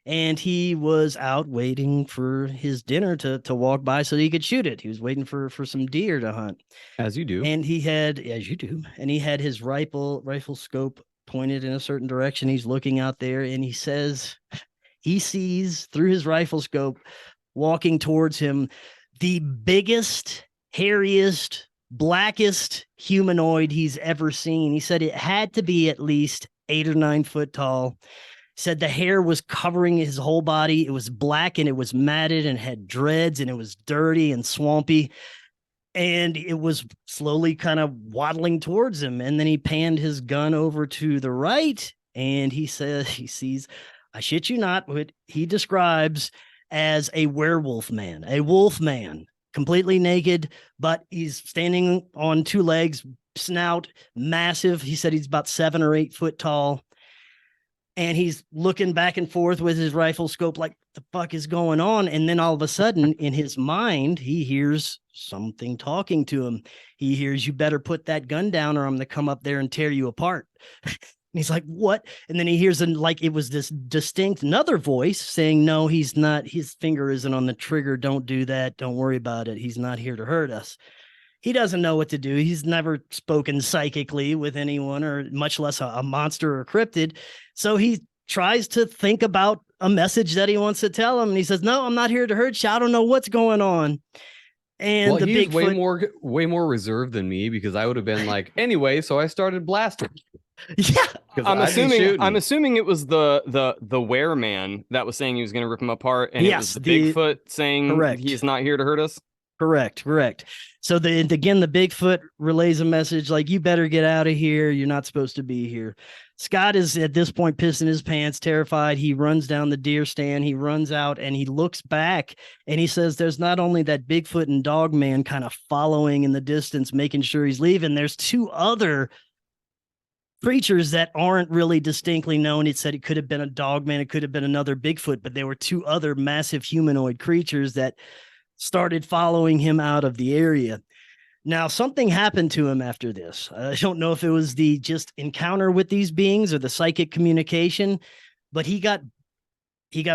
And he was out waiting for his dinner to walk by so he could shoot it. He was waiting for some deer to hunt. As you do. And he had his rifle scope pointed in a certain direction. He's looking out there, and he says he sees through his rifle scope, walking towards him, the biggest, hairiest, blackest humanoid he's ever seen. He said it had to be at least 8 or 9 foot tall. Said the hair was covering his whole body. It was black and it was matted and had dreads, and it was dirty and swampy. And it was slowly kind of waddling towards him. And then he panned his gun over to the right, and he says he sees, I shit you not, what he describes as a werewolf man, a wolf man, completely naked, but he's standing on 2 legs, snout, massive. He said he's about 7 or 8 foot tall. And he's looking back and forth with his rifle scope like, the fuck is going on? And then all of a sudden, in his mind, he hears something talking to him. He hears, you better put that gun down or I'm going to come up there and tear you apart. And he's like, what? And then he hears it was this distinct another voice saying, no, he's not. His finger isn't on the trigger. Don't do that. Don't worry about it. He's not here to hurt us. He doesn't know what to do. He's never spoken psychically with anyone, or much less a monster or a cryptid. So he tries to think about a message that he wants to tell him. And he says, no, I'm not here to hurt you. I don't know what's going on. And the he's Bigfoot, way more reserved than me, because I would have been like, anyway, so I started blasting. Yeah. I'm assuming it was the wereman that was saying he was going to rip him apart, and it was the Bigfoot saying he's not here to hurt us. Correct. So the Bigfoot relays a message like, you better get out of here. You're not supposed to be here. Scott is at this point pissing his pants, terrified. He runs down the deer stand. He runs out and he looks back, and he says there's not only that Bigfoot and dog man kind of following in the distance, making sure he's leaving. There's 2 other creatures that aren't really distinctly known. It said it could have been a dog man. It could have been another Bigfoot, but there were 2 other massive humanoid creatures that started following him out of the area. Now, something happened to him after this. I don't know if it was the just encounter with these beings or the psychic communication, but he got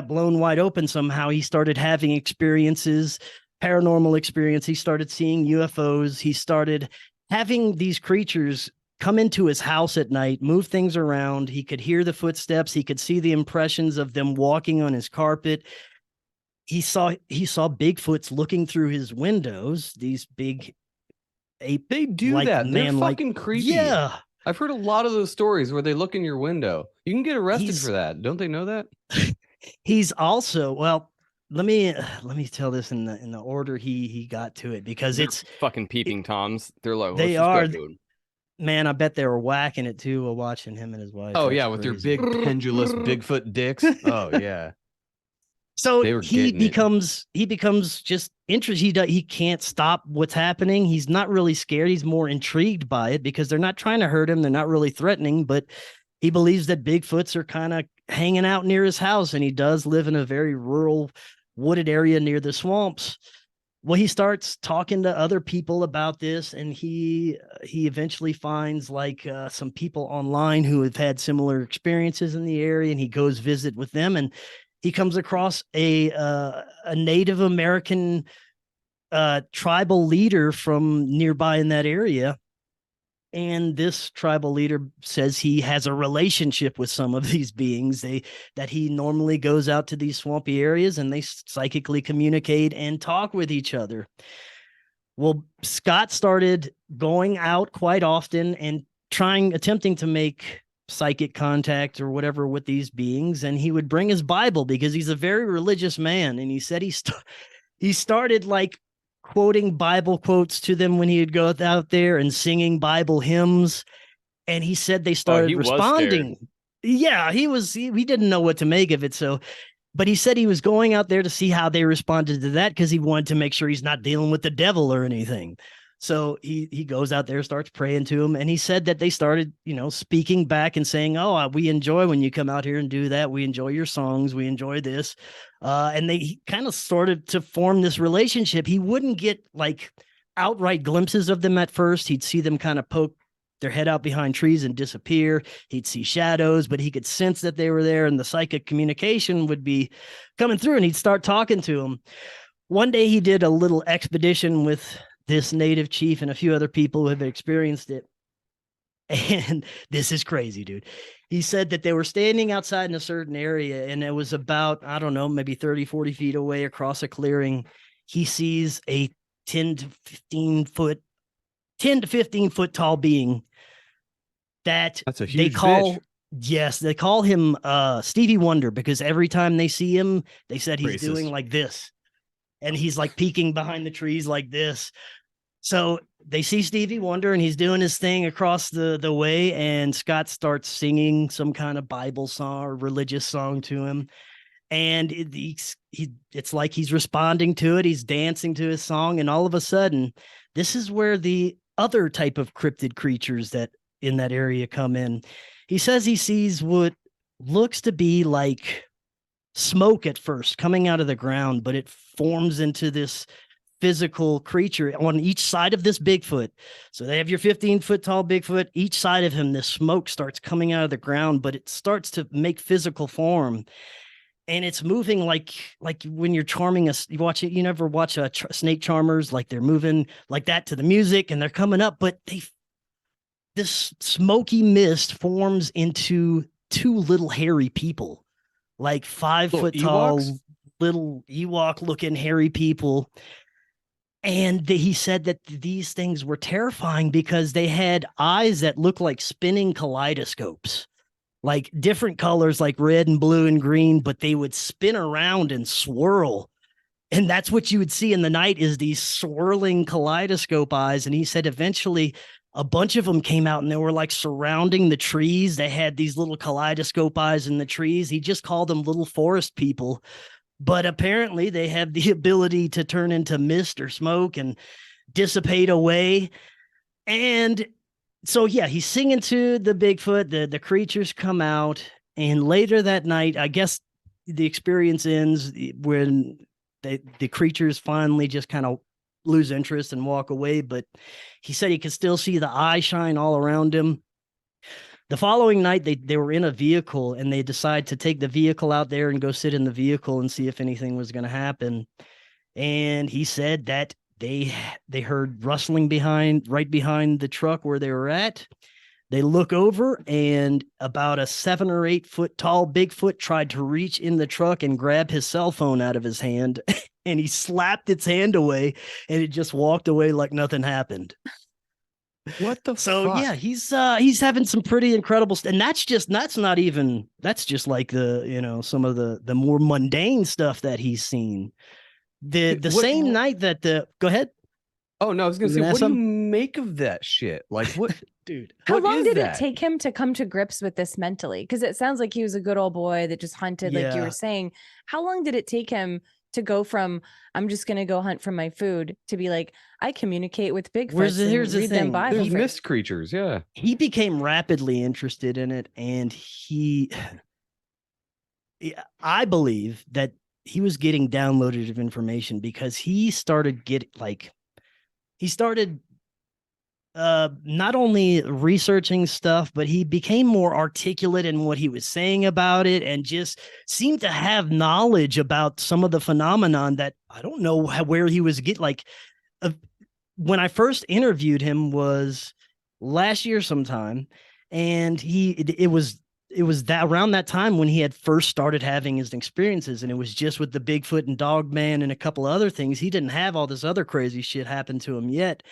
blown wide open somehow. He started having experiences, paranormal experience. He started seeing UFOs. He started having these creatures come into his house at night, move things around. He could hear the footsteps. He could see the impressions of them walking on his carpet. He saw Bigfoots looking through his windows, these big ape. They do like that. They're man-like- fucking creepy. Yeah. I've heard a lot of those stories where they look in your window. You can get arrested He's- for that. Don't they know that? He's also, well, let me tell this in the order he got to it, because They're it's, fucking peeping toms. They're like, They "Let's just go, are. dude." man, I bet they were whacking it too while watching him and his wife. Oh That's yeah, with their crazy. big pendulous Bigfoot dicks. Oh yeah. So They were he getting it. becomes just interested. He can't stop what's happening. He's not really scared. He's more intrigued by it because they're not trying to hurt him. They're not really threatening, but he believes that Bigfoots are kind of hanging out near his house, and he does live in a very rural, wooded area near the swamps. Well, he starts talking to other people about this, and he eventually finds some people online who have had similar experiences in the area, and he goes visit with them, and he comes across a Native American tribal leader from nearby in that area. And this tribal leader says he has a relationship with some of these beings. That he normally goes out to these swampy areas and they psychically communicate and talk with each other. Well, Scott started going out quite often and attempting to make psychic contact or whatever with these beings. And he would bring his Bible because he's a very religious man. And he said he started quoting Bible quotes to them when he would go out there and singing Bible hymns. And he said they started he was responding. Yeah, he didn't know what to make of it. But he said he was going out there to see how they responded to that because he wanted to make sure he's not dealing with the devil or anything. So he goes out there, starts praying to him. And he said that they started, speaking back and saying, "Oh, we enjoy when you come out here and do that. We enjoy your songs. We enjoy this." And they kind of started to form this relationship. He wouldn't get outright glimpses of them at first. He'd see them kind of poke their head out behind trees and disappear. He'd see shadows, but he could sense that they were there, and the psychic communication would be coming through, and he'd start talking to them. One day he did a little expedition with this native chief and a few other people who have experienced it. And this is crazy, dude. He said that they were standing outside in a certain area, and it was about, I don't know, maybe 30, 40 feet away across a clearing. He sees a 10 to 15 foot tall being that That's a they huge call, fish. yes, they call him Stevie Wonder, because every time they see him, they said he's Racist. doing like this. And he's peeking behind the trees like this. So they see Stevie Wonder, and he's doing his thing across the way, and Scott starts singing some kind of Bible song or religious song to him. And it's like he's responding to it. He's dancing to his song. And all of a sudden, this is where the other type of cryptid creatures that in that area come in. He says he sees what looks to be like smoke at first coming out of the ground, but it forms into this physical creature on each side of this Bigfoot. So they have your 15-foot tall Bigfoot. Each side of him, this smoke starts coming out of the ground, but it starts to make physical form. And it's moving like when you're charming you watch it. You never watch snake charmers, they're moving like that to the music, and they're coming up, but this smoky mist forms into two little hairy people, 5 Little foot tall, Ewoks? little Ewok looking hairy people. And he said that these things were terrifying because they had eyes that looked like spinning kaleidoscopes, different colors, like red and blue and green, but they would spin around and swirl. And that's what you would see in the night, is these swirling kaleidoscope eyes. And he said eventually a bunch of them came out, and they were surrounding the trees. They had these little kaleidoscope eyes in the trees. He just called them little forest people. But apparently they have the ability to turn into mist or smoke and dissipate away. And so, yeah, he's singing to the Bigfoot. The creatures come out. And later that night, I guess the experience ends when the creatures finally just kind of lose interest and walk away, but he said he could still see the eye shine all around him. The following night, they were in a vehicle, and they decided to take the vehicle out there and go sit in the vehicle and see if anything was going to happen. And he said that they heard rustling right behind the truck where they were at. They look over, and about a 7 or 8 foot tall Bigfoot tried to reach in the truck and grab his cell phone out of his hand, and he slapped its hand away, and it just walked away like nothing happened. What the So fuck? yeah, he's having some pretty incredible and that's just like some of the more mundane stuff that he's seen. The What- same night that go ahead. Oh no, I was gonna You say, gonna what ask do you make of that shit? Like, what, Dude. How what long is did that? it take him to come to grips with this mentally? Because it sounds like he was a good old boy that just hunted, like you Yeah. were saying. How long did it take him to go from I'm just going to go hunt for my food to be like, I communicate with Bigfoots and Here's the read them thing. Bible There's verses? mist creatures, yeah. He became rapidly interested in it, and I believe that he was getting downloaded of information because he started not only researching stuff, but he became more articulate in what he was saying about it, and just seemed to have knowledge about some of the phenomenon that I don't know where he was when I first interviewed him was last year sometime, and it was that around that time when he had first started having his experiences, and it was just with the Bigfoot and Dogman and a couple of other things. He didn't have all this other crazy shit happen to him yet.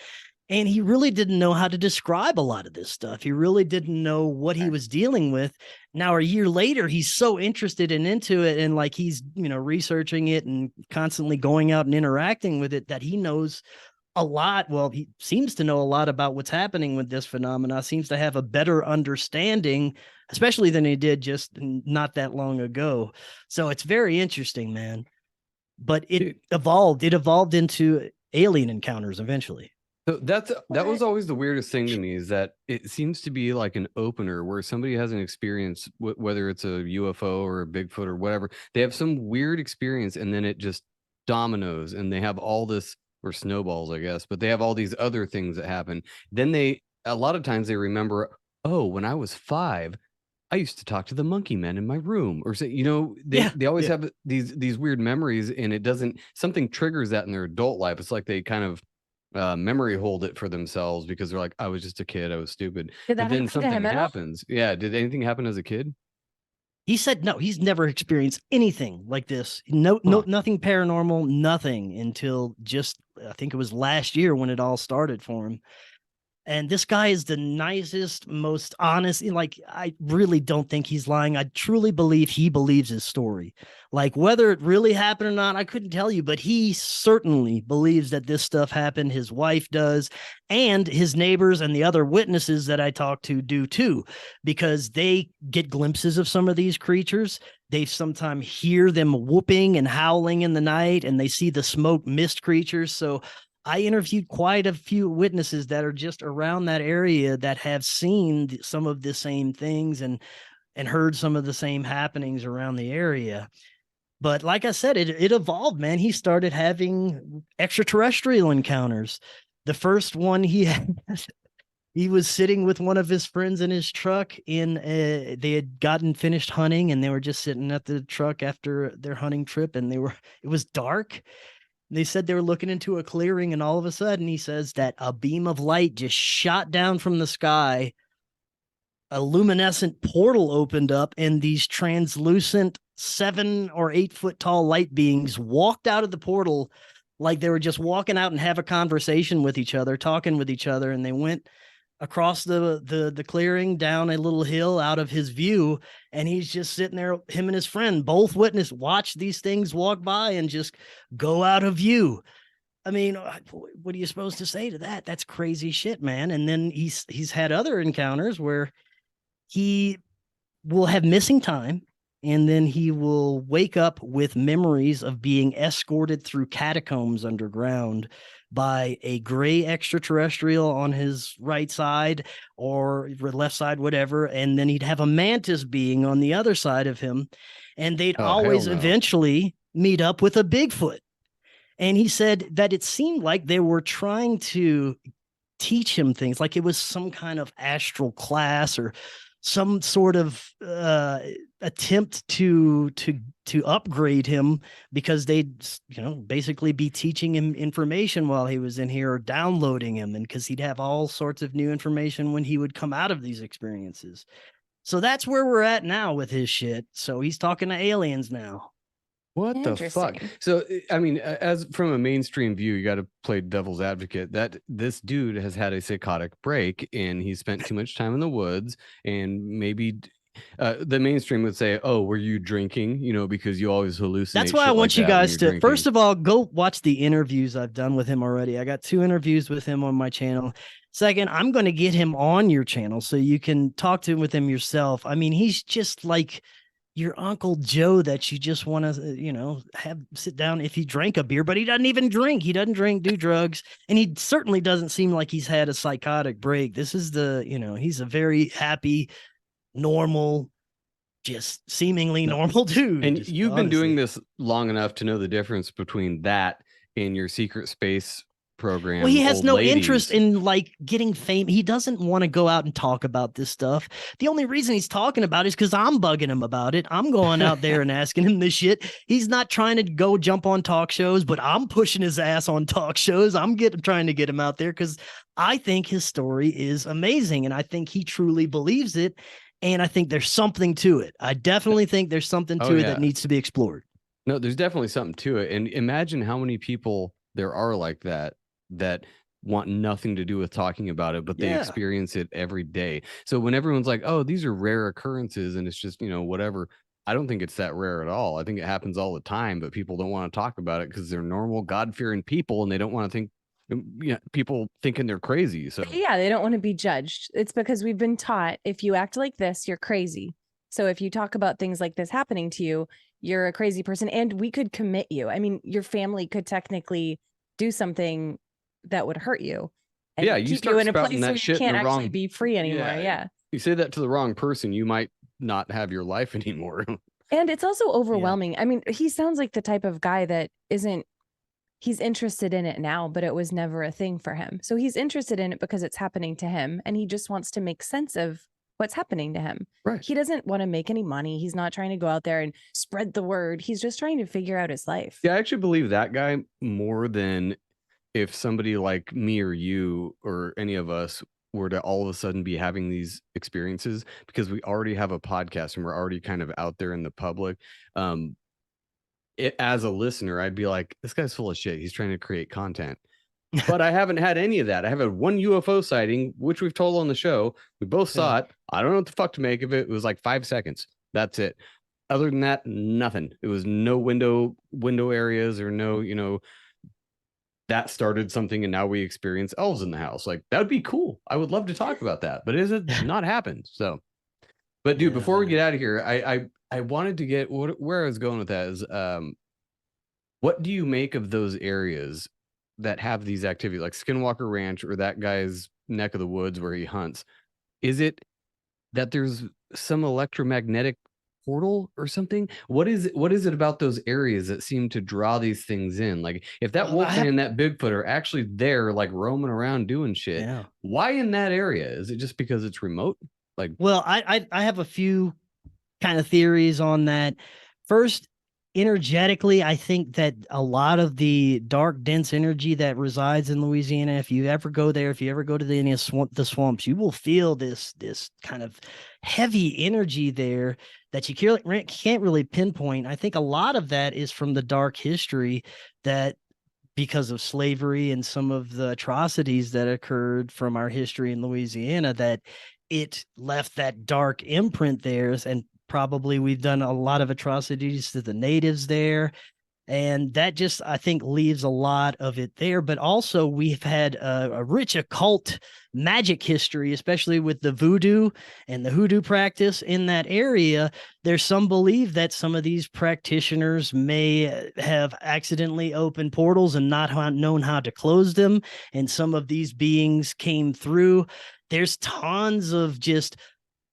And he really didn't know how to describe a lot of this stuff. He really didn't know what he was dealing with. Now, a year later, he's so interested and into it, and like he's, researching it and constantly going out and interacting with it, that he knows a lot. Well, he seems to know a lot about what's happening with this phenomena, seems to have a better understanding, especially than he did just not that long ago. So it's very interesting, man. But it evolved into alien encounters eventually. So that was always the weirdest thing to me, is that it seems to be like an opener where somebody has an experience, whether it's a UFO or a Bigfoot or whatever. They have some weird experience, and then it just dominoes, and they have all this, or snowballs, I guess, but they have all these other things that happen. Then a lot of times they remember, oh, when I was 5, I used to talk to the monkey men in my room, or say, they always have these weird memories, and something triggers that in their adult life. It's like they kind of memory hold it for themselves, because they're like, I was just a kid, I was stupid. Did that But then happen to something him at all? happens. Yeah. Did anything happen as a kid? He said no, he's never experienced anything like this. No, nothing paranormal, nothing, until just, I think it was last year when it all started for him. And this guy is the nicest, most honest. Like, I really don't think he's lying. I truly believe he believes his story. Like, whether it really happened or not, I couldn't tell you, but he certainly believes that this stuff happened. His wife does, and his neighbors and the other witnesses that I talk to do too, because they get glimpses of some of these creatures. They sometimes hear them whooping and howling in the night, and they see the smoke mist creatures. So I interviewed quite a few witnesses that are just around that area that have seen some of the same things and heard some of the same happenings around the area. But like I said, it evolved, man. He started having extraterrestrial encounters. The first one he had, he was sitting with one of his friends in his truck they had gotten finished hunting, and they were just sitting at the truck after their hunting trip, and it was dark. They said they were looking into a clearing, and all of a sudden he says that a beam of light just shot down from the sky. A luminescent portal opened up, and these translucent 7 or 8 foot tall light beings walked out of the portal like they were just walking out and have a conversation with each other, talking with each other. And they went across the clearing, down a little hill out of his view, and he's just sitting there, him and his friend, both watch these things walk by and just go out of view. I mean, what are you supposed to say to that? That's crazy shit, man. And then he's had other encounters where he will have missing time, and then he will wake up with memories of being escorted through catacombs underground by a gray extraterrestrial on his right side or left side, whatever. And then he'd have a mantis being on the other side of him. And they'd always eventually meet up with a Bigfoot. And he said that it seemed like they were trying to teach him things, like it was some kind of astral class or some sort of attempt to upgrade him, because they'd basically be teaching him information while he was in here, or downloading him, and because he'd have all sorts of new information when he would come out of these experiences. So that's where we're at now with his shit. So he's talking to aliens now. What the fuck? Interesting. So, I mean, as from a mainstream view, you got to play devil's advocate that this dude has had a psychotic break and he spent too much time in the woods, and maybe the mainstream would say, "Oh, were you drinking? Because you always hallucinate." That's why I shit want like you that when guys you're to, drinking. first of all, go watch the interviews I've done with him already. I got 2 interviews with him on my channel. Second, I'm going to get him on your channel so you can talk to him with him yourself. I mean, he's just like your Uncle Joe that you just want to, have sit down if he drank a beer, but he doesn't even drink. He doesn't drink, do drugs. And he certainly doesn't seem like he's had a psychotic break. This is he's a very happy, normal, just seemingly normal dude. And just you've been doing honestly. this long enough to know the difference between that and your secret space program. Well, he has old no ladies. interest in like getting fame. He doesn't want to go out and talk about this stuff. The only reason he's talking about it is because I'm bugging him about it. I'm going out there and asking him this shit. He's not trying to go jump on talk shows, but I'm pushing his ass on talk shows. I'm trying to get him out there because I think his story is amazing, and I think he truly believes it. And I think there's something to it. I definitely think there's something to it that needs to be explored. No, there's definitely something to it. And imagine how many people there are like that want nothing to do with talking about it, but they experience it every day. So when everyone's like, "Oh, these are rare occurrences," and it's just, whatever, I don't think it's that rare at all. I think it happens all the time, but people don't want to talk about it because they're normal, God-fearing people, and they don't want to think, people thinking they're crazy. So Yeah, they don't want to be judged. It's because we've been taught, if you act like this, you're crazy. So if you talk about things like this happening to you, you're a crazy person, and we could commit you. I mean, your family could technically do something that would hurt you. And yeah, you keep start you in a spouting place where that you shit in can't the actually wrong. be free anymore. Yeah. You say that to the wrong person, you might not have your life anymore. And it's also overwhelming. I mean, he sounds like the type of guy that he's interested in it now, but it was never a thing for him. So he's interested in it because it's happening to him, and he just wants to make sense of what's happening to him. Right. He doesn't want to make any money. He's not trying to go out there and spread the word. He's just trying to figure out his life. Yeah, I actually believe that guy more than if somebody like me or you or any of us were to all of a sudden be having these experiences, because we already have a podcast and we're already kind of out there in the public. As a listener, I'd be like, this guy's full of shit. He's trying to create content. But I haven't had any of that. I have had one UFO sighting, which we've told on the show. We both saw it. I don't know what the fuck to make of it. It was like 5 seconds. That's it. Other than that, nothing. It was no window areas or no, that started something, and now we experience elves in the house. Like, that would be cool. I would love to talk about that, but it has not happened. So, but dude, before we get out of here, I wanted to get where I was going with that is, what do you make of those areas that have these activities, like Skinwalker Ranch or that guy's neck of the woods where he hunts? Is it that there's some electromagnetic portal or something? What is it about those areas that seem to draw these things in? Like, if that Wolfman and that Bigfoot are actually there, like roaming around doing shit, why in that area? Is it just because it's remote? Like, well, I have a few kind of theories on that. First, energetically, I think that a lot of the dark, dense energy that resides in Louisiana, if you ever go there, if you ever go to the swamps, you will feel this kind of heavy energy there that you can't really pinpoint. I think a lot of that is from the dark history, that because of slavery and some of the atrocities that occurred from our history in Louisiana, that it left that dark imprint there. And probably we've done a lot of atrocities to the natives there. And that just, I think, leaves a lot of it there. But also we've had a rich occult magic history, especially with the voodoo and the hoodoo practice in that area. There's some belief that some of these practitioners may have accidentally opened portals and not known how to close them. And some of these beings came through. There's tons of just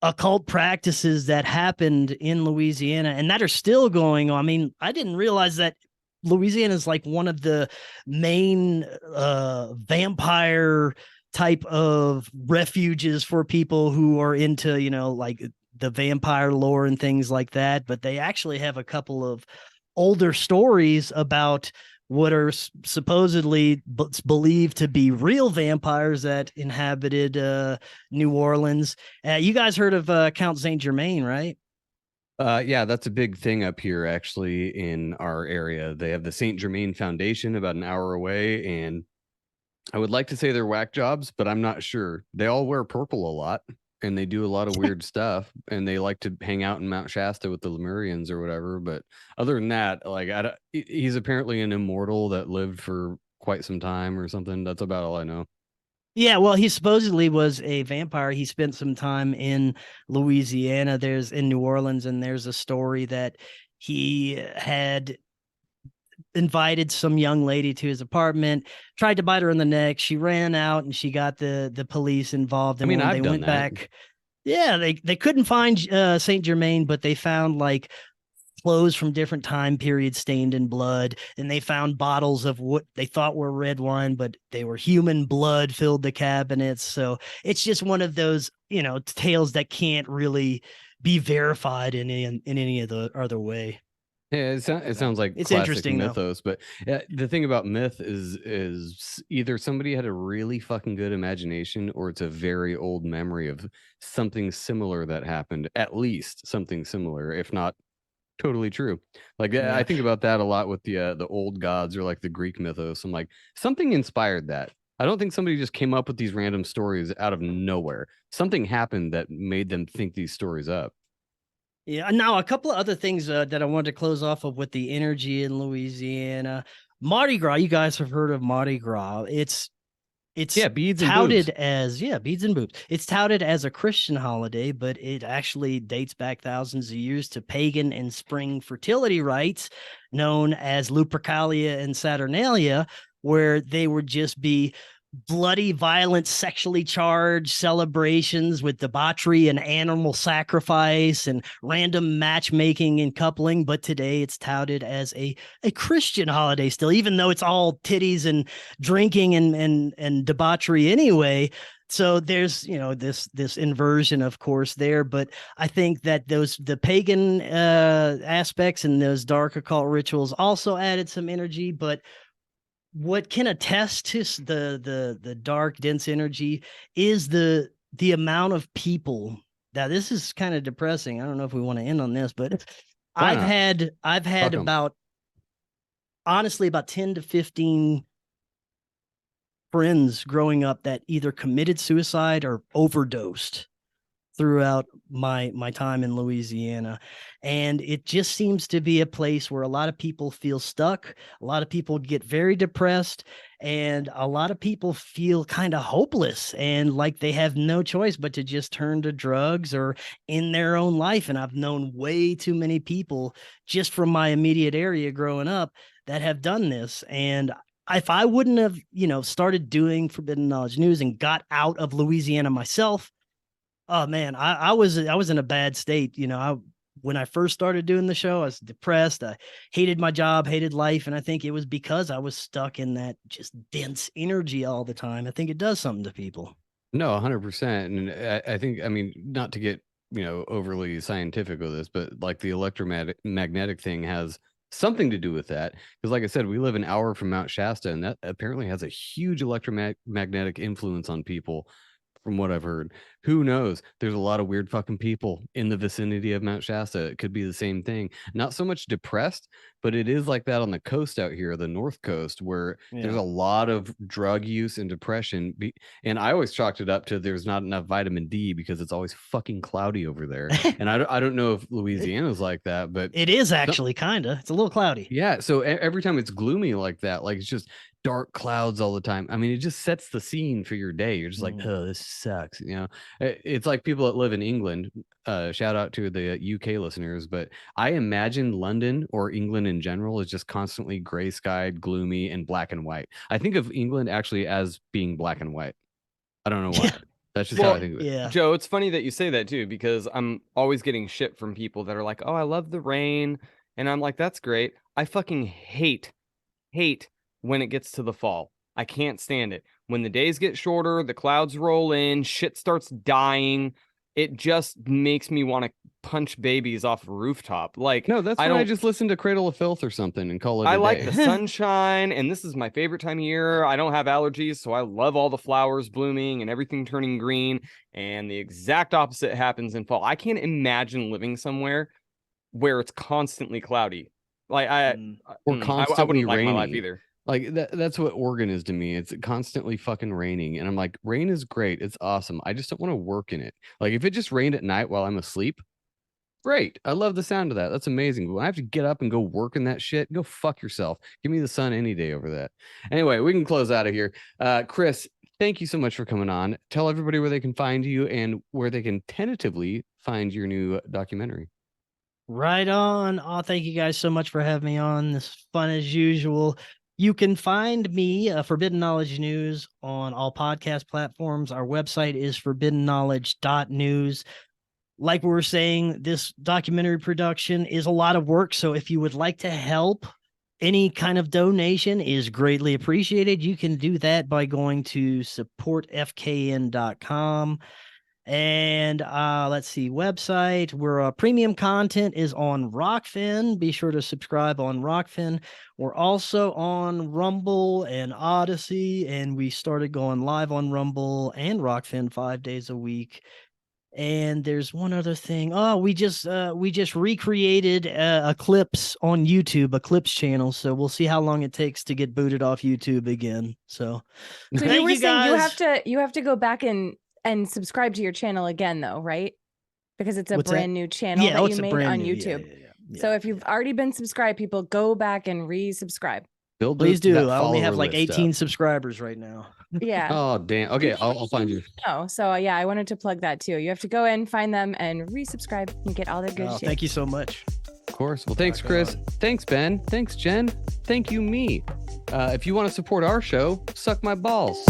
occult practices that happened in Louisiana and that are still going on. I mean, I didn't realize that Louisiana is like one of the main vampire type of refuges for people who are into, like the vampire lore and things like that. But they actually have a couple of older stories about what are supposedly believed to be real vampires that inhabited New Orleans. You guys heard of Count Saint Germain, right? Yeah, that's a big thing up here, actually, in our area. They have the Saint Germain Foundation about an hour away, and I would like to say they're whack jobs, but I'm not sure. They all wear purple a lot, and they do a lot of weird stuff, and they like to hang out in Mount Shasta with the Lemurians or whatever. But other than that, like, he's apparently an immortal that lived for quite some time or something. That's about all I know. Yeah, well, he supposedly was a vampire. He spent some time in Louisiana. There's in New Orleans, and there's a story that he had invited some young lady to his apartment, tried to bite her in the neck. She ran out, and she got the police involved. And I mean, when I've they done went that. back, yeah, they couldn't find Saint Germain, but they found like clothes from different time periods stained in blood, and they found bottles of what they thought were red wine, but they were human blood filled the cabinets. So it's just one of those, tales that can't really be verified in any of the other way. Yeah, it sounds like It's classic interesting, though. mythos, but the thing about myth is either somebody had a really fucking good imagination, or it's a very old memory of something similar that happened, at least something similar, if not totally true. Like, Yeah. I think about that a lot with the old gods or like the Greek mythos. I'm like, something inspired that. I don't think somebody just came up with these random stories out of nowhere. Something happened that made them think these stories up. Yeah. Now, a couple of other things that I wanted to close off of with the energy in Louisiana. Mardi Gras. You guys have heard of Mardi Gras. It's Yeah, beads and touted boobs. as beads and boobs. It's touted as a Christian holiday, but it actually dates back thousands of years to pagan and spring fertility rites known as Lupercalia and Saturnalia, where they would just be bloody, violent, sexually charged celebrations with debauchery and animal sacrifice and random matchmaking and coupling. But today it's touted as a Christian holiday still, even though it's all titties and drinking and debauchery anyway. So there's this inversion, of course, there. But I think that the pagan aspects and those dark occult rituals also added some energy. But what can attest to the dark, dense energy is the amount of people. Now, this is kind of depressing. I don't know if we want to end on this, but Why I've not? had Fuck 'em. honestly about 10 to 15 friends growing up that either committed suicide or overdosed throughout my time in Louisiana. And it just seems to be a place where a lot of people feel stuck, a lot of people get very depressed, and a lot of people feel kind of hopeless and like they have no choice but to just turn to drugs or in their own life. And I've known way too many people just from my immediate area growing up that have done this. And if I wouldn't have, started doing Forbidden Knowledge News and got out of Louisiana myself, oh man, I was in a bad state. When I first started doing the show, I was depressed. I hated my job, hated life. And I think it was because I was stuck in that just dense energy all the time. I think it does something to people. No, 100%. And I think, I mean, not to get, overly scientific with this, but like the electromagnetic thing has something to do with that. Because like I said, we live an hour from Mount Shasta, and that apparently has a huge electromagnetic influence on people. From what I've heard, who knows? There's a lot of weird fucking people in the vicinity of Mount Shasta. It could be the same thing. Not so much depressed, but it is like that on the coast out here, the North Coast, where there's a lot of drug use and depression. And I always chalked it up to there's not enough vitamin D because it's always fucking cloudy over there. And I don't know if Louisiana's like that, but it is actually kind of. It's a little cloudy. Yeah. So every time it's gloomy like that, like it's just dark clouds all the time. I mean, it just sets the scene for your day. You're just like, oh, this sucks. It's like people that live in England. Shout out to the UK listeners, but I imagine London or England in general is just constantly gray skied, gloomy, and black and white. I think of England actually as being black and white. I don't know why. Yeah. That's just how I think of it. Yeah. Joe, it's funny that you say that too, because I'm always getting shit from people that are like, oh, I love the rain. And I'm like, that's great. I fucking hate when it gets to the fall. I can't stand it. When the days get shorter, the clouds roll in, shit starts dying. It just makes me want to punch babies off a rooftop. Like, No, that's I when I don't just listen to Cradle of Filth or something and call it I a like day. the sunshine, and this is my favorite time of year. I don't have allergies, so I love all the flowers blooming and everything turning green. And the exact opposite happens in fall. I can't imagine living somewhere where it's constantly cloudy. Like Or I constantly wouldn't like my life raining. either. Like that's what Oregon is to me. It's constantly fucking raining. And I'm like, rain is great. It's awesome. I just don't want to work in it. Like if it just rained at night while I'm asleep, great. I love the sound of that. That's amazing. But when I have to get up and go work in that shit, go fuck yourself. Give me the sun any day over that. Anyway, we can close out of here. Chris, thank you so much for coming on. Tell everybody where they can find you and where they can tentatively find your new documentary. Right on. Oh, thank you guys so much for having me on. This is fun as usual. You can find me, Forbidden Knowledge News, on all podcast platforms. Our website is forbiddenknowledge.news. Like we were saying, this documentary production is a lot of work. So if you would like to help, any kind of donation is greatly appreciated. You can do that by going to supportfkn.com. And let's see, website where premium content is on Rokfin. Be sure to subscribe on Rokfin. We're also on Rumble and Odyssey, and we started going live on Rumble and Rokfin 5 days a week. And there's one other thing. Oh, we just recreated a Clips on YouTube, a Clips channel. So we'll see how long it takes to get booted off YouTube again. So So thank you were you saying guys. you have to go back and subscribe to your channel again though, right? Because it's a What's that? brand new channel that it's you a made brand on new, yeah, YouTube. yeah. So if you've already been subscribed, people go back and resubscribe. Build Please that do. I only follower have like list 18 up. subscribers right now. Yeah. Oh, damn. Okay, I'll find you. Oh, so yeah, I wanted to plug that too. You have to go in, find them, and resubscribe and get all their good Oh, shit. thank you so much. Of course. Well, thanks, Rock Chris. on. Thanks, Ben. Thanks, Jen. Thank you, me. If you want to support our show, suck my balls.